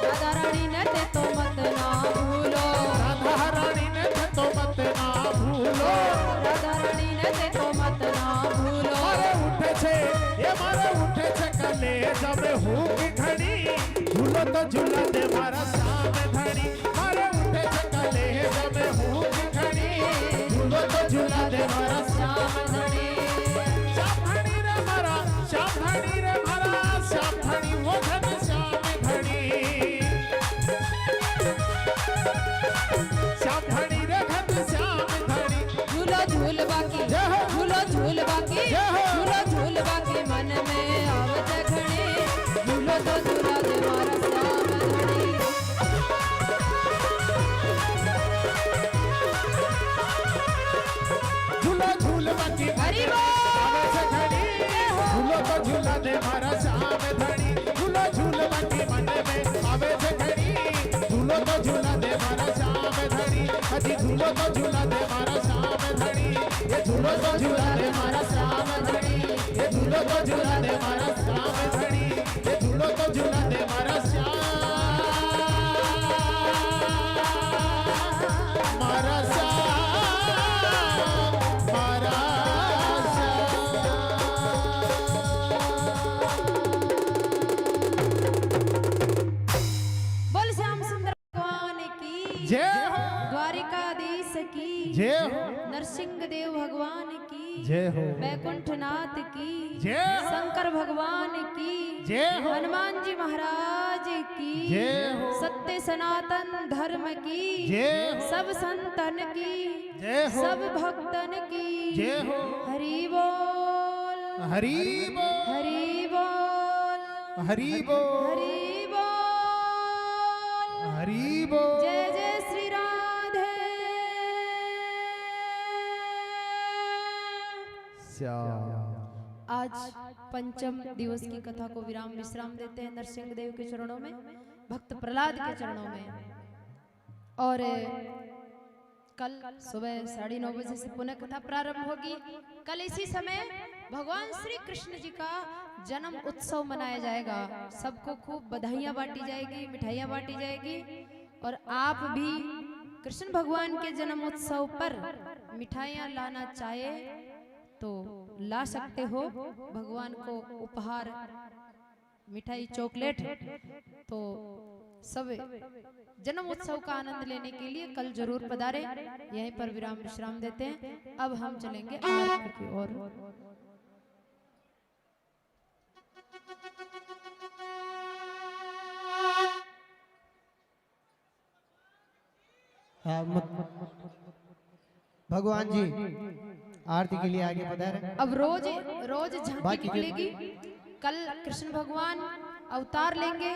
राधा रानी ने थे तो मत ना भूलो, राधा रानी ने थे तो मत ना भूलो। राधा रानी ने थे तो मत ना भूलो। मारे उठे छे ये मारे उठे छे कले जब हूँ की घड़ी, झूलो तो झूला दे मारा श्याम धनी। मारे उठे छे कले जब हूँ की घड़ी, झूलो तो झूला दे मारा श्याम धनी। श्याम धनी रे मारा, श्याम धनी रे मारा, श्याम धनी वो धन श्याम धनी। श्याम धनी रे धन श्याम धनी। झूलो झूल बाकी, जय हो। झूलो झूल बाकी, जय हो। झूलो झूल बाकी मन में आवत घड़ी, झूलो तो झूला दे मारा श्याम धनी। झूलो झूल बाकी हरि बोल। आवे से घड़ी, झूलो तो झूला दे मारा श्याम धनी। झूलो झूल बाकी मन में आवे से घड़ी, झूलो तो झूला दे मारा श्याम धनी। अजी झूलो तो झूला दे मारा श्याम धनी। ये झूलो तो झूला दे मारा श्याम धनी। ये झूलो तो झूला दे मारा श्याम धनी। ये झूलो तो झूला दे मारा श्याम, मारा श्याम, मारा बोल श्याम सुंदर भगवान की जय हो, द्वारिकाधीश की जय हो, नरसिंह देव भगवान की जय हो, बैकुंठनाथ की जय हो, शंकर भगवान की जय हो, हनुमान जी महाराज की जय हो, सत्य सनातन धर्म की जय हो, सब संतन की जय हो, सब भक्तन की जय हो, हरि बोल हरि बोल, हरि बोल हरि बोल, हरि बोल हरि बोल। जय जय श्री राधे। श्याम आज पंचम दिवस की कथा को विराम विश्राम देते हैं नरसिंह देव के चरणों में, भक्त प्रहलाद के चरणों में। और कल सुबह 9:30 बजे से पुनः कथा प्रारंभ होगी। कल इसी समय भगवान श्री कृष्ण जी का जन्म उत्सव मनाया जाएगा। सबको खूब बधाइयाँ बांटी जाएगी, मिठाइयाँ बांटी जाएगी। और आप भी कृष्ण भगवान के जन्म उत्सव पर मिठाइयाँ लाना चाहे तो ला सकते हो। भगवान को उपहार मिठाई चॉकलेट, तो सब जन्म उत्सव का आनंद लेने के लिए कल जरूर पधारे। यहीं पर विराम विश्राम देते हैं। अब हम चलेंगे आरती की ओर। भगवान जी आरती के लिए आगे पधारे। अब रोज रोज झांकी बाकी निकलेगी। कल कृष्ण भगवान अवतार लेंगे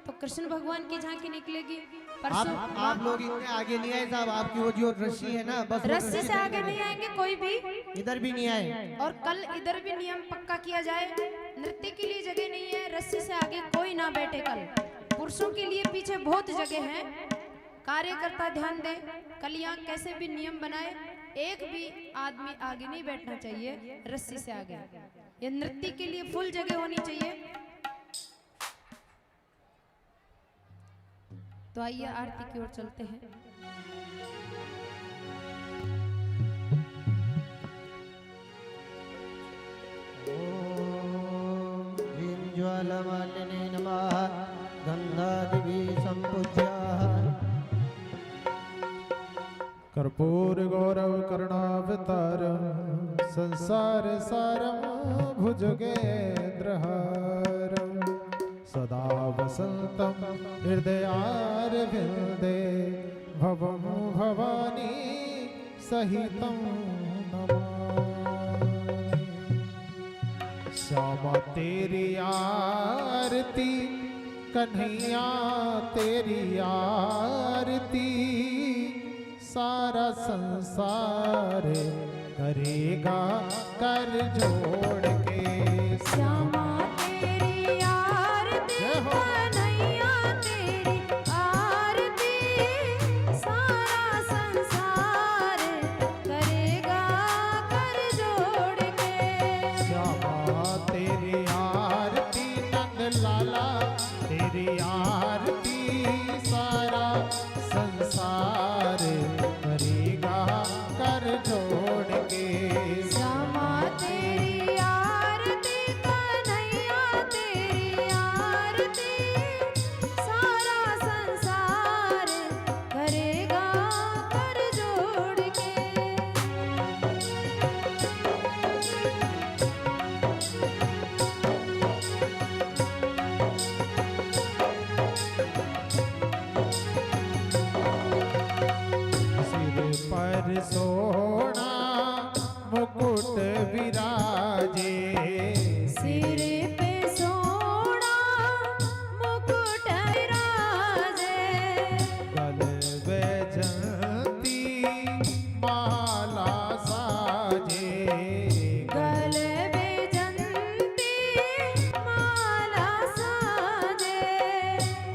तो कृष्ण भगवान की झांकी निकलेगी। परसों आप लोग इतने आगे नहीं आए साहब, आपकी वो जो रस्सी है ना, बस वो रस्सी से आगे नहीं आएंगे कोई भी। इधर भी नहीं आए। और कल इधर भी नियम पक्का किया जाए। नृत्य के लिए जगह नहीं है, रस्सी से आगे कोई ना बैठे। कल पुरुषों के लिए पीछे बहुत जगह है। कार्यकर्ता ध्यान दे, कल यहाँ कैसे भी नियम बनाए, एक भी आदमी आगे नहीं बैठना चाहिए रस्सी से आगे। ये नृत्य के लिए फुल जगह होनी चाहिए। तो आइए आरती की ओर चलते हैं। ओम ह्रीं ज्वालामालिने नमः गंधादिभिः सम्पूज्य कर्पूर गौरव करुणावतार संसार सारम भुजगेन्द्रहारम सदा वसंतम हृदयारविंदे भवं भवानी सहितं नमामि। श्यामा तेरी आरती, कन्हैया तेरी आरती, सारा संसार करेगा कर जोड़ के। श्यामा तेरी आरती, कन्हैया तेरी आरती, सारा संसार करेगा कर जोड़ के। श्यामा तेरी आरती नंद लाला, तेरी आरती सारा संसार करेगा कर जोड़ के। श्यामा तेरी आरती कन्हैया तेरी आरती सारा संसार करेगा कर जोड़ के। सिर पर सोना मुकुट विराजे, सिर पे सोना मुकुट विराजे, गल वैजंती माला साजे, गले बेजंती माला साजे,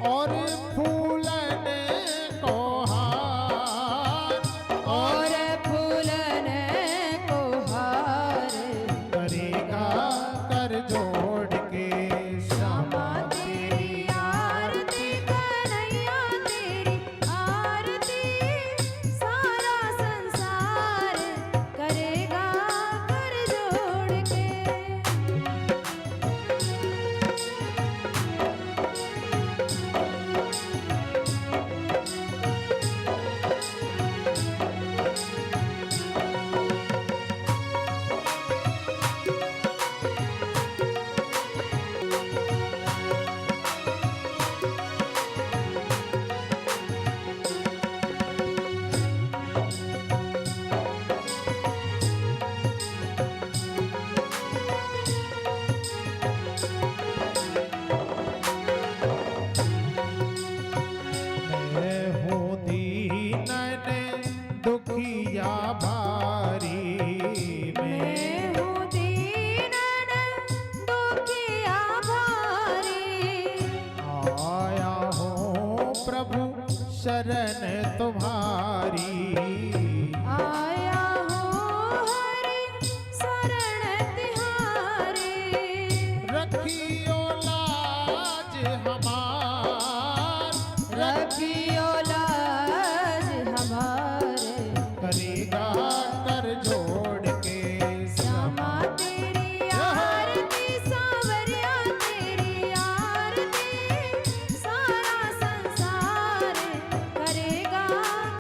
और फूलन को हार, और फूलन को हार करेगा कर जोड़ के। श्यामा तेरी आरती कन्हैया तेरी आरती सारा संसार करेगा कर जोड़ के। मैं हूँ दीनन दुखिया भारी, मैं हूँ दीनन दुखिया भारी, आया हूँ प्रभु शरण